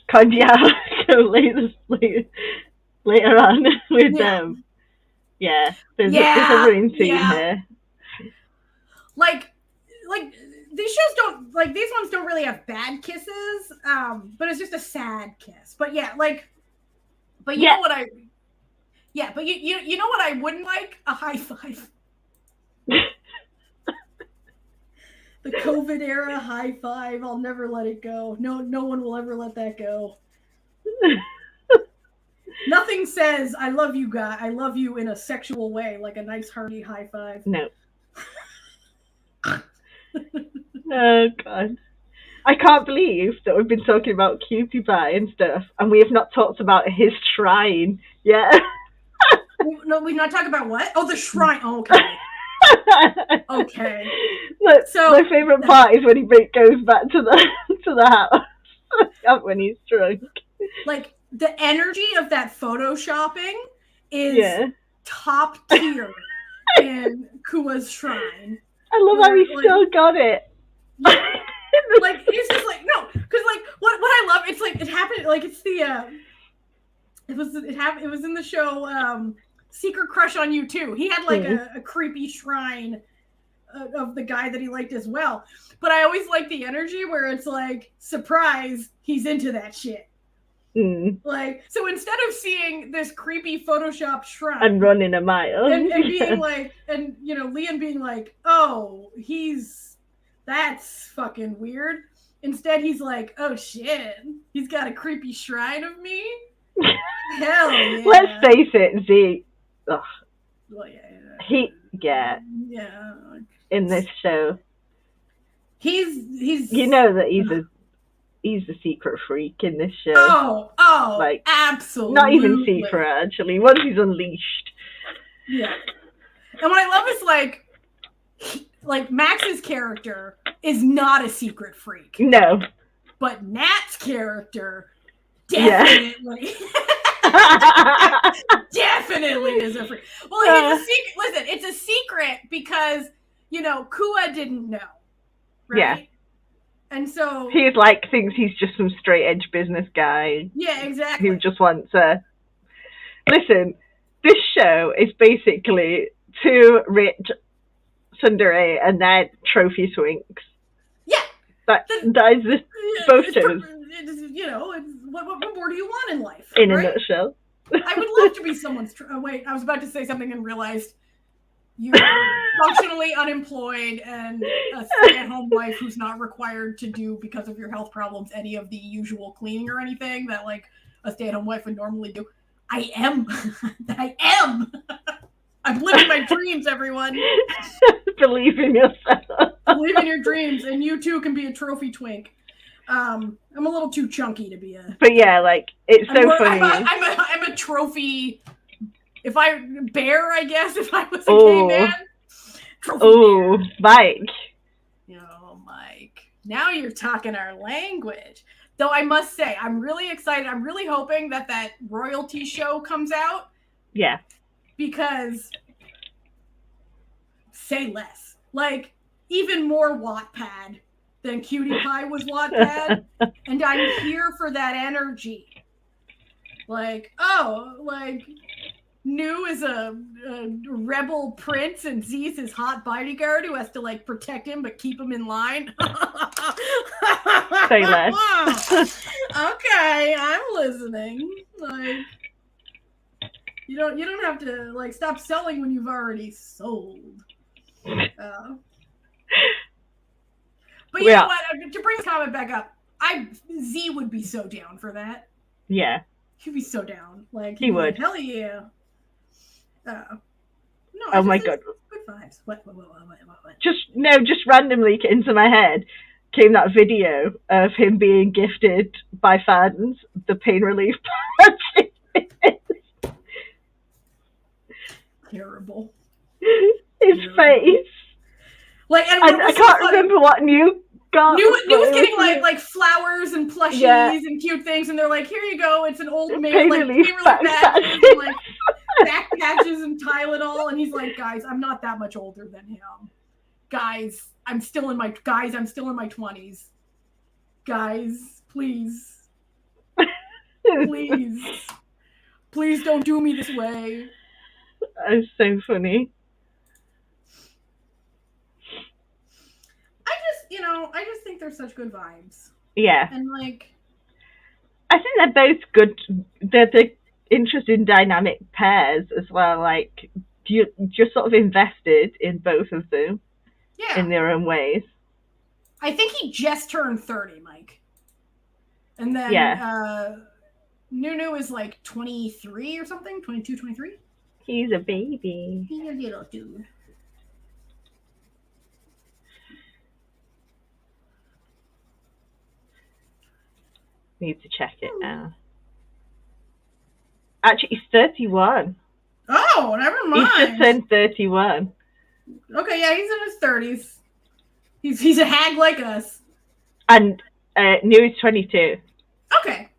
[SPEAKER 2] Kondia later on with them. There's a running scene here.
[SPEAKER 1] Like these shows don't, like, these ones don't really have bad kisses, but it's just a sad kiss. But you know what you know what I wouldn't like? A high five. The COVID era high five. I'll never let it go. No one will ever let that go. Nothing says I love you, guy. I love you in a sexual way, like a nice hearty high five.
[SPEAKER 2] No. Oh God. I can't believe that we've been talking about Cutie Pie and stuff, and we have not talked about his shrine yet.
[SPEAKER 1] No, we've not talked about what? Oh, the shrine. Oh, okay. Okay.
[SPEAKER 2] Look, so my favorite part is when he goes back to the house when he's drunk.
[SPEAKER 1] Like, the energy of that photoshopping is top tier in Kua's shrine.
[SPEAKER 2] I love how he still got it.
[SPEAKER 1] Like, it's just like, no, because like what I love, it's like it happened, like it's the it was in the show Secret Crush on You Too. He had like a creepy shrine of the guy that he liked as well. But I always like the energy where it's like, surprise, he's into that shit. Like, so instead of seeing this creepy Photoshop shrine
[SPEAKER 2] and running a mile
[SPEAKER 1] and being like, and you know, Liam being like, oh, that's fucking weird. Instead, he's like, oh shit, he's got a creepy shrine of me. Hell yeah.
[SPEAKER 2] Let's face it, Z. Ugh.
[SPEAKER 1] Well,
[SPEAKER 2] in this show,
[SPEAKER 1] he's
[SPEAKER 2] you know that he's a secret freak in this show.
[SPEAKER 1] Oh,
[SPEAKER 2] like,
[SPEAKER 1] absolutely.
[SPEAKER 2] Not even secret, actually. Once he's unleashed.
[SPEAKER 1] Yeah. And what I love is like Max's character is not a secret freak.
[SPEAKER 2] No.
[SPEAKER 1] But Nat's character definitely definitely is a freak. Well, it's a secret. Listen, it's a secret because, you know, Kua didn't know. Right?
[SPEAKER 2] Yeah.
[SPEAKER 1] And so
[SPEAKER 2] he's like, thinks he's just some straight edge business guy.
[SPEAKER 1] Yeah, exactly.
[SPEAKER 2] Who just wants listen, this show is basically two rich tsundere and their trophy swinks.
[SPEAKER 1] Yeah.
[SPEAKER 2] That is the both shows.
[SPEAKER 1] You know, what more do you want in life?
[SPEAKER 2] In a nutshell.
[SPEAKER 1] I would love to be someone's wait, I was about to say something and realized you're functionally unemployed and a stay-at-home wife who's not required to do, because of your health problems, any of the usual cleaning or anything that like a stay-at-home wife would normally do. I am. I'm living my dreams, everyone.
[SPEAKER 2] Believe in yourself.
[SPEAKER 1] Believe in your dreams, and you too can be a trophy twink. I'm a little too chunky to be a.
[SPEAKER 2] But yeah, like, it's so funny.
[SPEAKER 1] I'm a trophy. If I was a gay man.
[SPEAKER 2] Oh, Mike.
[SPEAKER 1] Oh, Mike. Now you're talking our language. Though I must say, I'm really excited. I'm really hoping that royalty show comes out.
[SPEAKER 2] Yeah.
[SPEAKER 1] Because, say less. Like, even more Wattpad than Cutie Pie was Wattpad. And I'm here for that energy. Like, New is a rebel prince and Z's his hot bodyguard who has to like protect him but keep him in line.
[SPEAKER 2] Say less.
[SPEAKER 1] Okay, I'm listening. Like, you don't have to like stop selling when you've already sold. But you know what? To bring the comment back up, Z would be so down for that.
[SPEAKER 2] Yeah.
[SPEAKER 1] He'd be so down. Like,
[SPEAKER 2] he would.
[SPEAKER 1] Like, hell yeah. No.
[SPEAKER 2] Oh my god.
[SPEAKER 1] Good vibes. What?
[SPEAKER 2] Just randomly into my head came that video of him being gifted by fans the pain relief patches.
[SPEAKER 1] Terrible.
[SPEAKER 2] His face.
[SPEAKER 1] Like, and
[SPEAKER 2] I can't remember what New got.
[SPEAKER 1] New was getting like flowers and plushies and cute things, and they're like, "Here you go, it's an old man, like paper patches and like back patches and Tylenol." And he's like, "Guys, I'm not that much older than him. Guys, I'm still in my 20s. Guys, please, please don't do me this way."
[SPEAKER 2] That's so funny.
[SPEAKER 1] I just think they're such good vibes.
[SPEAKER 2] Yeah.
[SPEAKER 1] And like,
[SPEAKER 2] I think they're both good. They're interesting dynamic pairs as well. Like, you're sort of invested in both of them.
[SPEAKER 1] Yeah.
[SPEAKER 2] In their own ways.
[SPEAKER 1] I think he just turned 30, Mike. And then Nunu is like 23 or something, 22, 23.
[SPEAKER 2] He's a baby.
[SPEAKER 1] He's a little dude.
[SPEAKER 2] Need to check it now. Actually, he's 31.
[SPEAKER 1] Oh, never mind.
[SPEAKER 2] He's just turned 31.
[SPEAKER 1] Okay, yeah, he's in his 30s. He's a hag like us.
[SPEAKER 2] And New is 22.
[SPEAKER 1] Okay.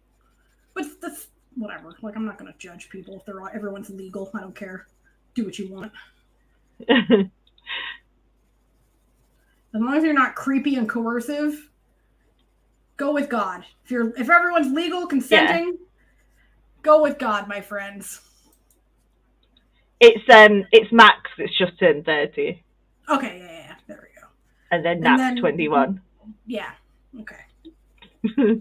[SPEAKER 1] But that's whatever. Like, I'm not going to judge people if everyone's legal. I don't care. Do what you want. As long as you're not creepy and coercive, go with God. If everyone's legal, consenting, go with God, my friends.
[SPEAKER 2] It's Max that's just turned 30.
[SPEAKER 1] Okay, yeah, there we go.
[SPEAKER 2] And then Nat's 21.
[SPEAKER 1] Yeah, okay. I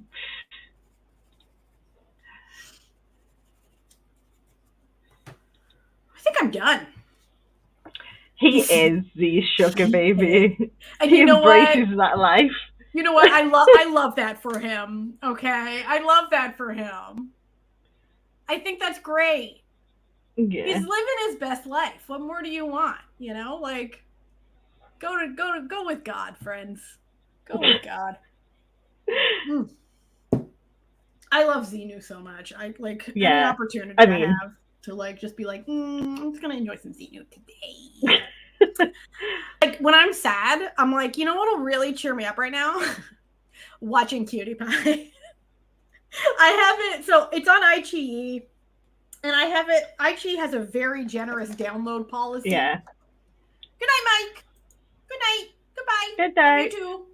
[SPEAKER 1] think I'm done.
[SPEAKER 2] He is the sugar baby.
[SPEAKER 1] And
[SPEAKER 2] he embraces that life.
[SPEAKER 1] You know what? I love that for him. Okay, I love that for him. I think that's great.
[SPEAKER 2] Yeah.
[SPEAKER 1] He's living his best life. What more do you want? You know, like go with God, friends. Go with God. I love Xenu so much. I like any opportunity I have to like just be like, I'm just gonna enjoy some Xenu today. Like when I'm sad, I'm like, you know what'll really cheer me up right now? Watching Cutie Pie. I have it, so it's on iQIYI, and I have it. iQIYI has a very generous download policy.
[SPEAKER 2] Yeah.
[SPEAKER 1] Good night, Mike. Good night. Goodbye.
[SPEAKER 2] Good night.
[SPEAKER 1] You too.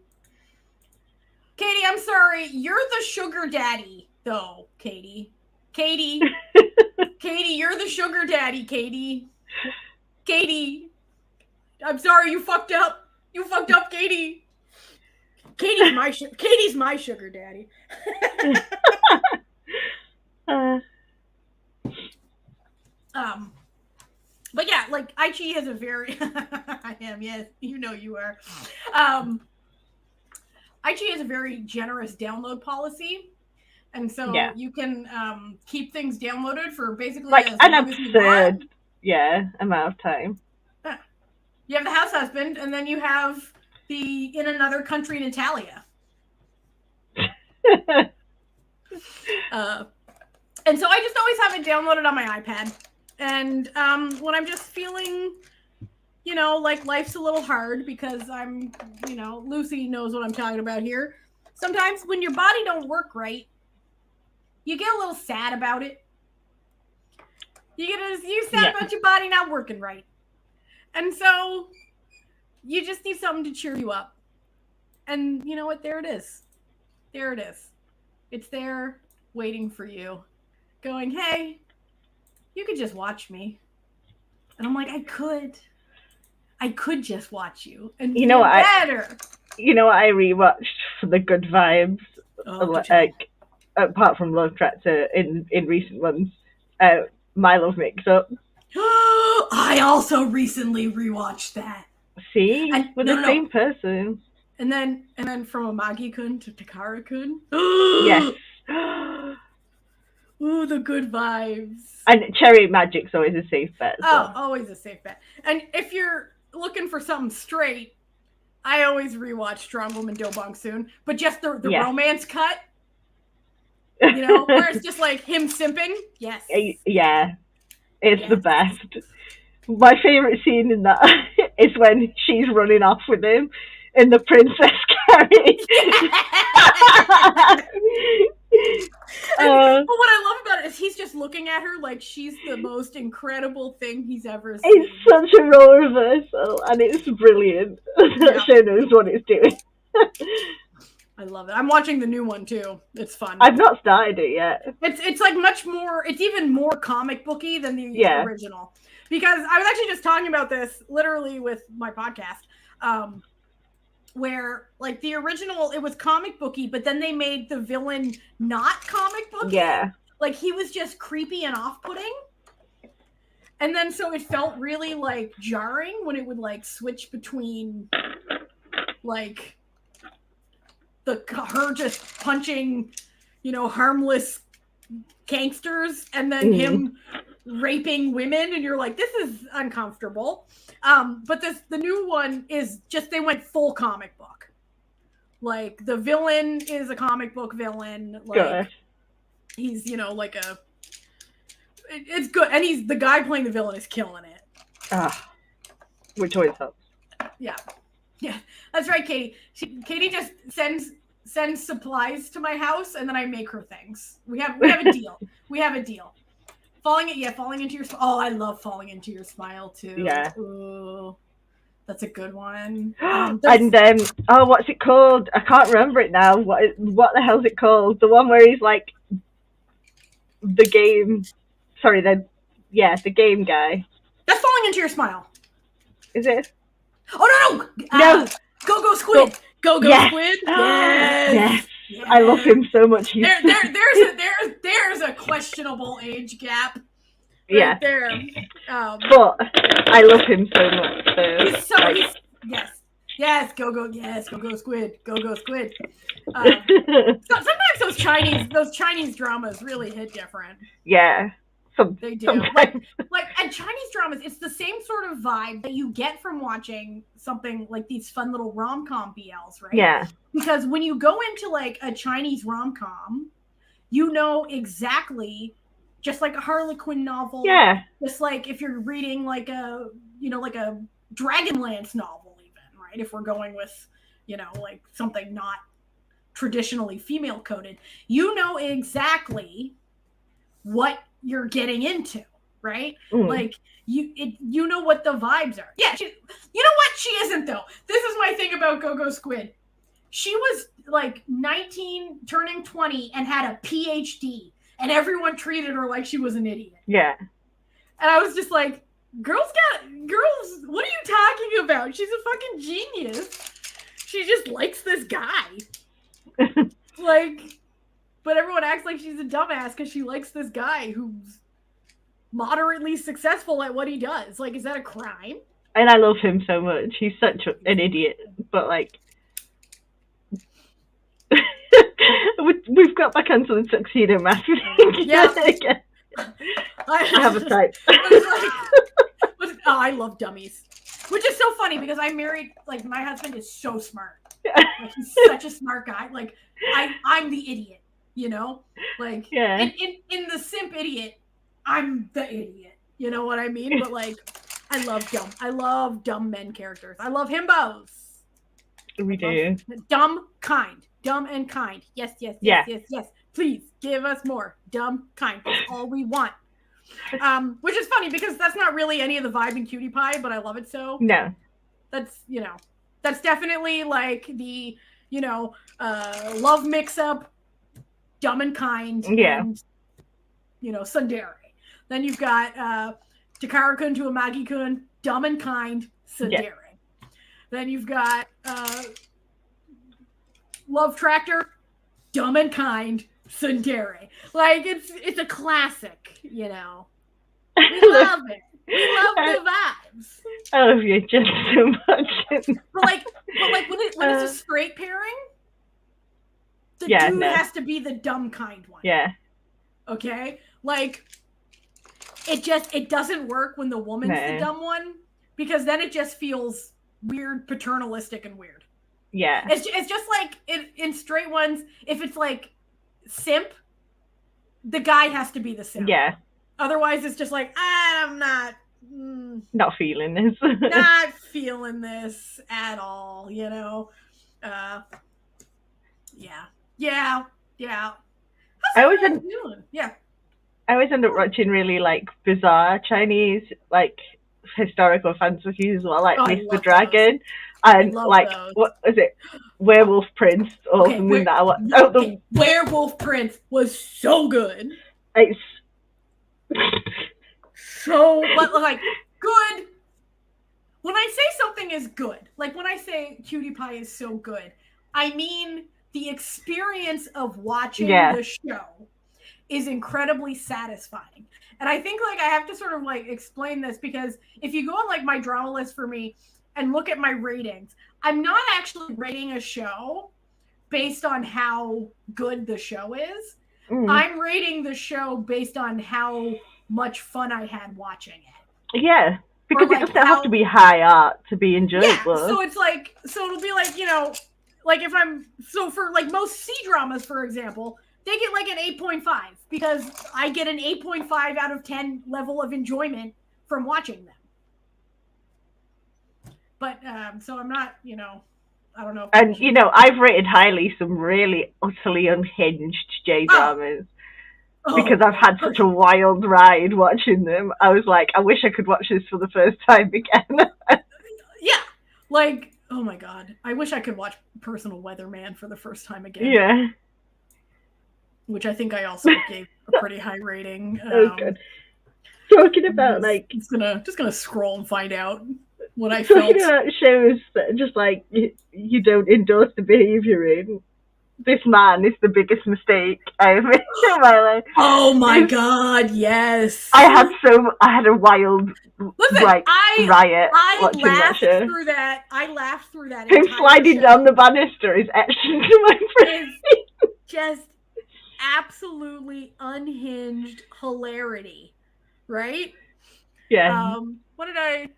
[SPEAKER 1] Katie, I'm sorry. You're the sugar daddy, though, Katie. Katie, you're the sugar daddy, Katie. Katie, I'm sorry. You fucked up. You fucked up, Katie. Katie's my sugar daddy. But yeah, like iQIYI has a very I am, yes, you know you are. iQIYI has a very generous download policy. And so you can keep things downloaded for basically
[SPEAKER 2] like
[SPEAKER 1] as
[SPEAKER 2] an
[SPEAKER 1] long as you want.
[SPEAKER 2] amount of time.
[SPEAKER 1] Yeah. You have the house husband, and then you have the in another country in Italia. And so I just always have it downloaded on my iPad. And when I'm just feeling, you know, like life's a little hard because I'm, you know, Lucy knows what I'm talking about here. Sometimes when your body don't work right, you get a little sad about it. You sad about your body not working right. And so you just need something to cheer you up. And you know what? There it is. There it is. It's there waiting for you. Going, hey, you could just watch me. And I'm like, I could just watch you. And
[SPEAKER 2] you know what
[SPEAKER 1] better.
[SPEAKER 2] You know what I rewatched for the good vibes? Like, apart from Love Tractor in recent months, My Love Mix Up.
[SPEAKER 1] I also recently rewatched that.
[SPEAKER 2] See? We're the same person.
[SPEAKER 1] And then from Amagi-kun to Takara-kun.
[SPEAKER 2] Yes.
[SPEAKER 1] Ooh, the good vibes.
[SPEAKER 2] And Cherry Magic's always a safe bet.
[SPEAKER 1] Always a safe bet. And if you're looking for something straight, I always rewatch Strong Woman Do Bong Soon, but just the romance cut. You know, where it's just like him simping. Yes.
[SPEAKER 2] Yeah. It's the best. My favourite scene in that is when she's running off with him in the princess carriage.
[SPEAKER 1] But what I love about it is he's just looking at her like she's the most incredible thing he's ever seen.
[SPEAKER 2] It's such a role reversal, and it's brilliant. That show knows what it's doing.
[SPEAKER 1] I love it. I'm watching the new one too. It's fun.
[SPEAKER 2] I've not started it yet.
[SPEAKER 1] It's like much more. It's even more comic booky than the original. Because I was actually just talking about this literally with my podcast, where like the original it was comic booky, but then they made the villain not comic booky.
[SPEAKER 2] Yeah,
[SPEAKER 1] like he was just creepy and off-putting. And then so it felt really like jarring when it would like switch between like her just punching, harmless gangsters and then him raping women, and you're like, this is uncomfortable. But the new one is just they went full comic book. Like the villain is a comic book villain. Like he's like it's good, and he's the guy playing the villain is killing it.
[SPEAKER 2] Which always helps.
[SPEAKER 1] Yeah, that's right, Katie. Katie just sends supplies to my house, and then I make her things. We have a deal. We have a deal. Falling into your smile. Oh, I love falling into your smile too.
[SPEAKER 2] Yeah.
[SPEAKER 1] Ooh, that's a good one.
[SPEAKER 2] And what's it called? I can't remember it now. What the hell's it called? The one where he's like the game. Sorry, the game guy.
[SPEAKER 1] That's Falling Into Your Smile.
[SPEAKER 2] Is it?
[SPEAKER 1] Oh no!
[SPEAKER 2] No.
[SPEAKER 1] Go Squid. Go Squid.
[SPEAKER 2] Yes. I love him so much.
[SPEAKER 1] There's a questionable age gap. Right there.
[SPEAKER 2] But I love him so much.
[SPEAKER 1] Yes. Go Squid. Go Squid. So sometimes those Chinese dramas really hit different.
[SPEAKER 2] Yeah.
[SPEAKER 1] They do. Like and Chinese dramas, it's the same sort of vibe that you get from watching something like these fun little rom-com BLs, right?
[SPEAKER 2] Yeah.
[SPEAKER 1] Because when you go into like a Chinese rom-com, you know exactly, just like a Harlequin novel.
[SPEAKER 2] Yeah.
[SPEAKER 1] Just like if you're reading like a Dragonlance novel even, right? If we're going with, like something not traditionally female coded, you know exactly what you're getting into, right? Like you know what the vibes are. Yeah, you know what? She isn't though. This is my thing about Go Squid. She was like 19, turning 20, and had a PhD, and everyone treated her like she was an idiot.
[SPEAKER 2] Yeah.
[SPEAKER 1] And I was just like, girls, what are you talking about? She's a fucking genius. She just likes this guy. But everyone acts like she's a dumbass because she likes this guy who's moderately successful at what he does. Like, is that a crime?
[SPEAKER 2] And I love him so much. He's such an idiot. But, like... We've got back onto the tuxedo mask.
[SPEAKER 1] Yeah.
[SPEAKER 2] I have a type.
[SPEAKER 1] I love dummies. Which is so funny because I married... Like, my husband is so smart. Like, he's such a smart guy. Like, I'm the idiot. Like in the simp idiot, I'm the idiot. You know what I mean? But like, I love dumb men characters. I love himbos.
[SPEAKER 2] We do.
[SPEAKER 1] Dumb and kind. Yes. Please give us more dumb kind. That's all we want. Which is funny because that's not really any of the vibe in Cutie Pie, but I love it so.
[SPEAKER 2] No.
[SPEAKER 1] That's that's definitely like the love mix up. Dumb and Kind, and Tsundere. Then you've got Takara-kun to Amagi-kun, Dumb and Kind, Tsundere. Yeah. Then you've got Love Tractor, Dumb and Kind, Tsundere. Like it's a classic, We love it. We love the vibes.
[SPEAKER 2] I love you just so much.
[SPEAKER 1] but when it's a straight pairing. The dude has to be the dumb kind one.
[SPEAKER 2] Yeah.
[SPEAKER 1] Okay? Like, it doesn't work when the woman's the dumb one, because then it just feels weird, paternalistic, and weird.
[SPEAKER 2] Yeah.
[SPEAKER 1] It's just like, in straight ones, if it's like simp, the guy has to be the simp.
[SPEAKER 2] Yeah.
[SPEAKER 1] Otherwise, it's just like, I'm not
[SPEAKER 2] not feeling this.
[SPEAKER 1] Not feeling this at all, you know. Yeah. How's everyone doing? Yeah.
[SPEAKER 2] I always end up watching really like bizarre Chinese like historical fantasies as well, like Mr. Dragon and like those. What is it? Werewolf Prince or something that I watched.
[SPEAKER 1] Werewolf Prince was so good.
[SPEAKER 2] It's
[SPEAKER 1] so like good. When I say something is good, like when I say Cutie Pie is so good, I mean the experience of watching the show is incredibly satisfying. And I think like I have to sort of like explain this, because if you go on like my drama list for me and look at my ratings, I'm not actually rating a show based on how good the show is. I'm rating the show based on how much fun I had watching it.
[SPEAKER 2] Yeah, because like it doesn't have to be high art to be enjoyable. Yeah,
[SPEAKER 1] so it's like, so it'll be like, you know, like if I'm, so for like most C dramas, for example, they get like an 8.5 because I get an 8.5 out of 10 level of enjoyment from watching them. But, so I'm not, you know, I don't know.
[SPEAKER 2] And, you know, I've rated highly some really utterly unhinged J-dramas. Because I've had such a wild ride watching them. I was like, I wish I could watch this for the first time again.
[SPEAKER 1] Yeah. Like, oh my God. I wish I could watch Personal Weatherman for the first time again.
[SPEAKER 2] Yeah.
[SPEAKER 1] Which I think I also gave a pretty high rating.
[SPEAKER 2] Oh, good. Talking about, like...
[SPEAKER 1] just gonna scroll and find out what I
[SPEAKER 2] felt.
[SPEAKER 1] Talking
[SPEAKER 2] about shows that just, like, you don't endorse the behaviour in. This man is the biggest mistake I've made in my life.
[SPEAKER 1] Oh my God, yes.
[SPEAKER 2] I had a wild riot watching that show.
[SPEAKER 1] I laughed through that.
[SPEAKER 2] Him sliding down the banister is etched into my brain.
[SPEAKER 1] Just absolutely unhinged hilarity, right?
[SPEAKER 2] Yeah.
[SPEAKER 1] What did I...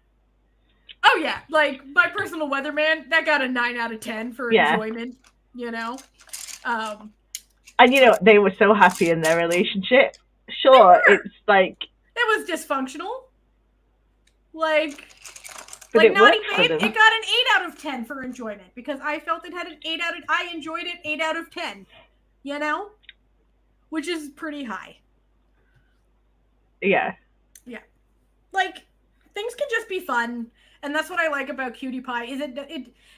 [SPEAKER 1] Oh yeah, like My Personal Weatherman, that got a 9 out of 10 for enjoyment, you know?
[SPEAKER 2] And you know, they were so happy in their relationship. Sure, it's like...
[SPEAKER 1] It was dysfunctional. Like Naughty Babe, it got an 8 out of 10 for enjoyment, because I felt it had an 8 out of... I enjoyed it 8 out of 10, you know? Which is pretty high.
[SPEAKER 2] Yeah.
[SPEAKER 1] Yeah. Like, things can just be fun, and that's what I like about Cutie Pie, is it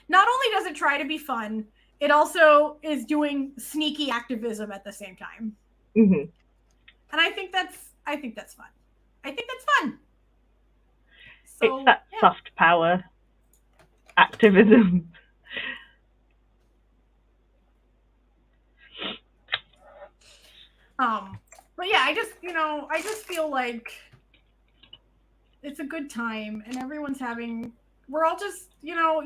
[SPEAKER 1] not only does it try to be fun, it also is doing sneaky activism at the same time.
[SPEAKER 2] Mm-hmm.
[SPEAKER 1] And I think that's fun. I think that's fun.
[SPEAKER 2] So, it's that soft power activism.
[SPEAKER 1] But yeah, I just feel like it's a good time, and everyone's we're all just, you know,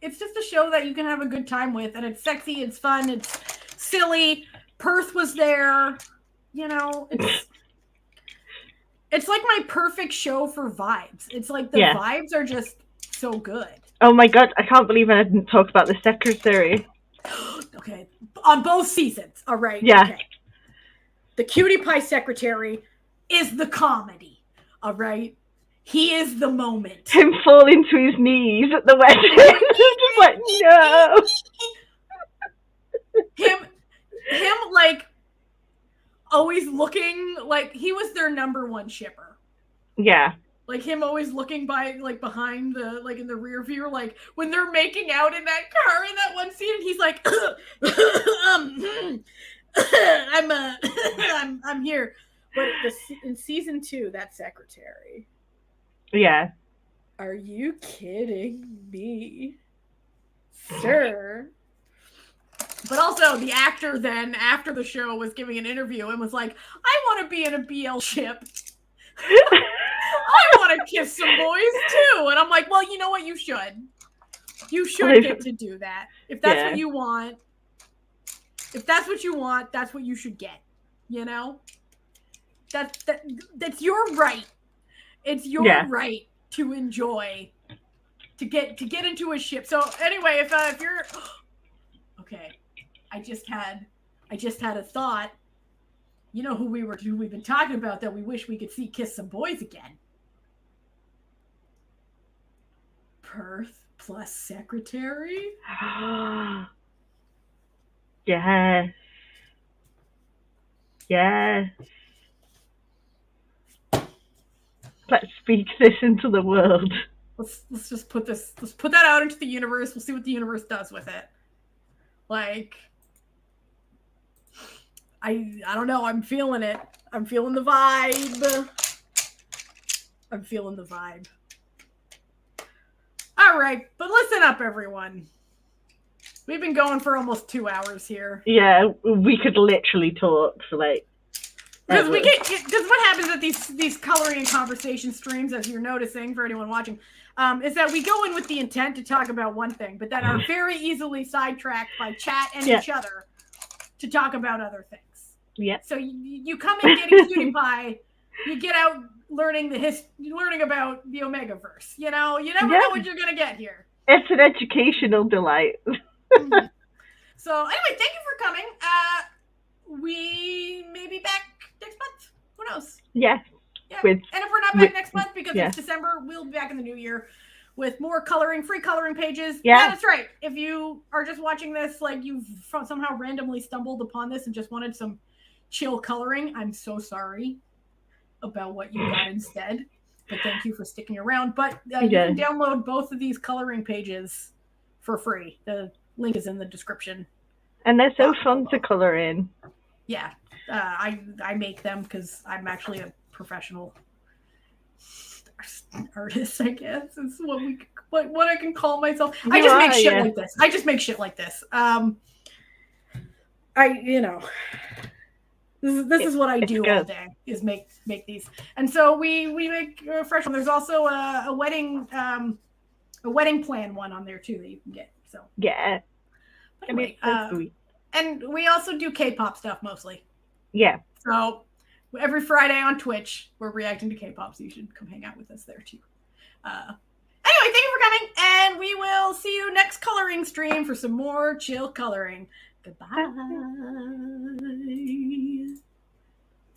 [SPEAKER 1] it's just a show that you can have a good time with, and it's sexy, it's fun, it's silly. Perth was there, you know, it's like my perfect show for vibes. It's like the vibes are just so good.
[SPEAKER 2] Oh my God, I can't believe I didn't talk about the secretary.
[SPEAKER 1] Okay, on both seasons, all right.
[SPEAKER 2] Yeah.
[SPEAKER 1] Okay. The Cutie Pie secretary is the comedy, all right? He is the moment.
[SPEAKER 2] Him falling to his knees at the wedding. Just like, no.
[SPEAKER 1] Him like always looking like he was their number one shipper.
[SPEAKER 2] Yeah.
[SPEAKER 1] Like him always looking behind the, like in the rear view, like when they're making out in that car in that one scene, and he's like, I'm here. But in season 2, that secretary.
[SPEAKER 2] Yeah.
[SPEAKER 1] Are you kidding me, sir? But also, the actor then, after the show, was giving an interview and was like, I want to be in a BL ship. I want to kiss some boys, too. And I'm like, well, you know what? You should. You should get to do that. If that's what you want. If that's what you want, that's what you should get. You know? That's your right. It's your right to enjoy, to get into a ship. So anyway, if you're okay, I just had a thought. You know who we've been talking about that we wish we could see kiss some boys again? Perth plus secretary.
[SPEAKER 2] Yes. Yes. Let's speak this into the world.
[SPEAKER 1] Let's just put that out into the universe. We'll see what the universe does with it. Like, I don't know. I'm feeling it. I'm feeling the vibe. All right, but listen up, everyone. We've been going for almost 2 hours here.
[SPEAKER 2] Yeah, we could literally talk for like.
[SPEAKER 1] Because what happens at these coloring and conversation streams, as you're noticing for anyone watching, is that we go in with the intent to talk about one thing, but then are very easily sidetracked by chat and each other to talk about other things.
[SPEAKER 2] Yeah.
[SPEAKER 1] So you come in getting Cutie Pie, you get out learning about the Omegaverse. You know, you never know what you're gonna get here.
[SPEAKER 2] It's an educational delight.
[SPEAKER 1] So anyway, thank you for coming. We may be back next month. Who knows?
[SPEAKER 2] Yeah.
[SPEAKER 1] And if we're not back next month because it's December, we'll be back in the new year with more free coloring pages. Yeah, that's right. If you are just watching this, like you've somehow randomly stumbled upon this and just wanted some chill coloring, I'm so sorry about what you got instead. But thank you for sticking around. But you can download both of these coloring pages for free. The link is in the description.
[SPEAKER 2] And they're so fun to color in.
[SPEAKER 1] Yeah. I make them because I'm actually a professional artist, I guess. Is what I can call myself. I just make shit like this. This is what I do all day, is make these. And so we make a fresh one. There's also a wedding plan one on there too that you can get. So
[SPEAKER 2] yeah.
[SPEAKER 1] But anyway, and we also do K-pop stuff mostly.
[SPEAKER 2] Yeah.
[SPEAKER 1] So every Friday on Twitch, we're reacting to K-pop, so you should come hang out with us there too. Anyway, thank you for coming, and we will see you next coloring stream for some more chill coloring. Goodbye.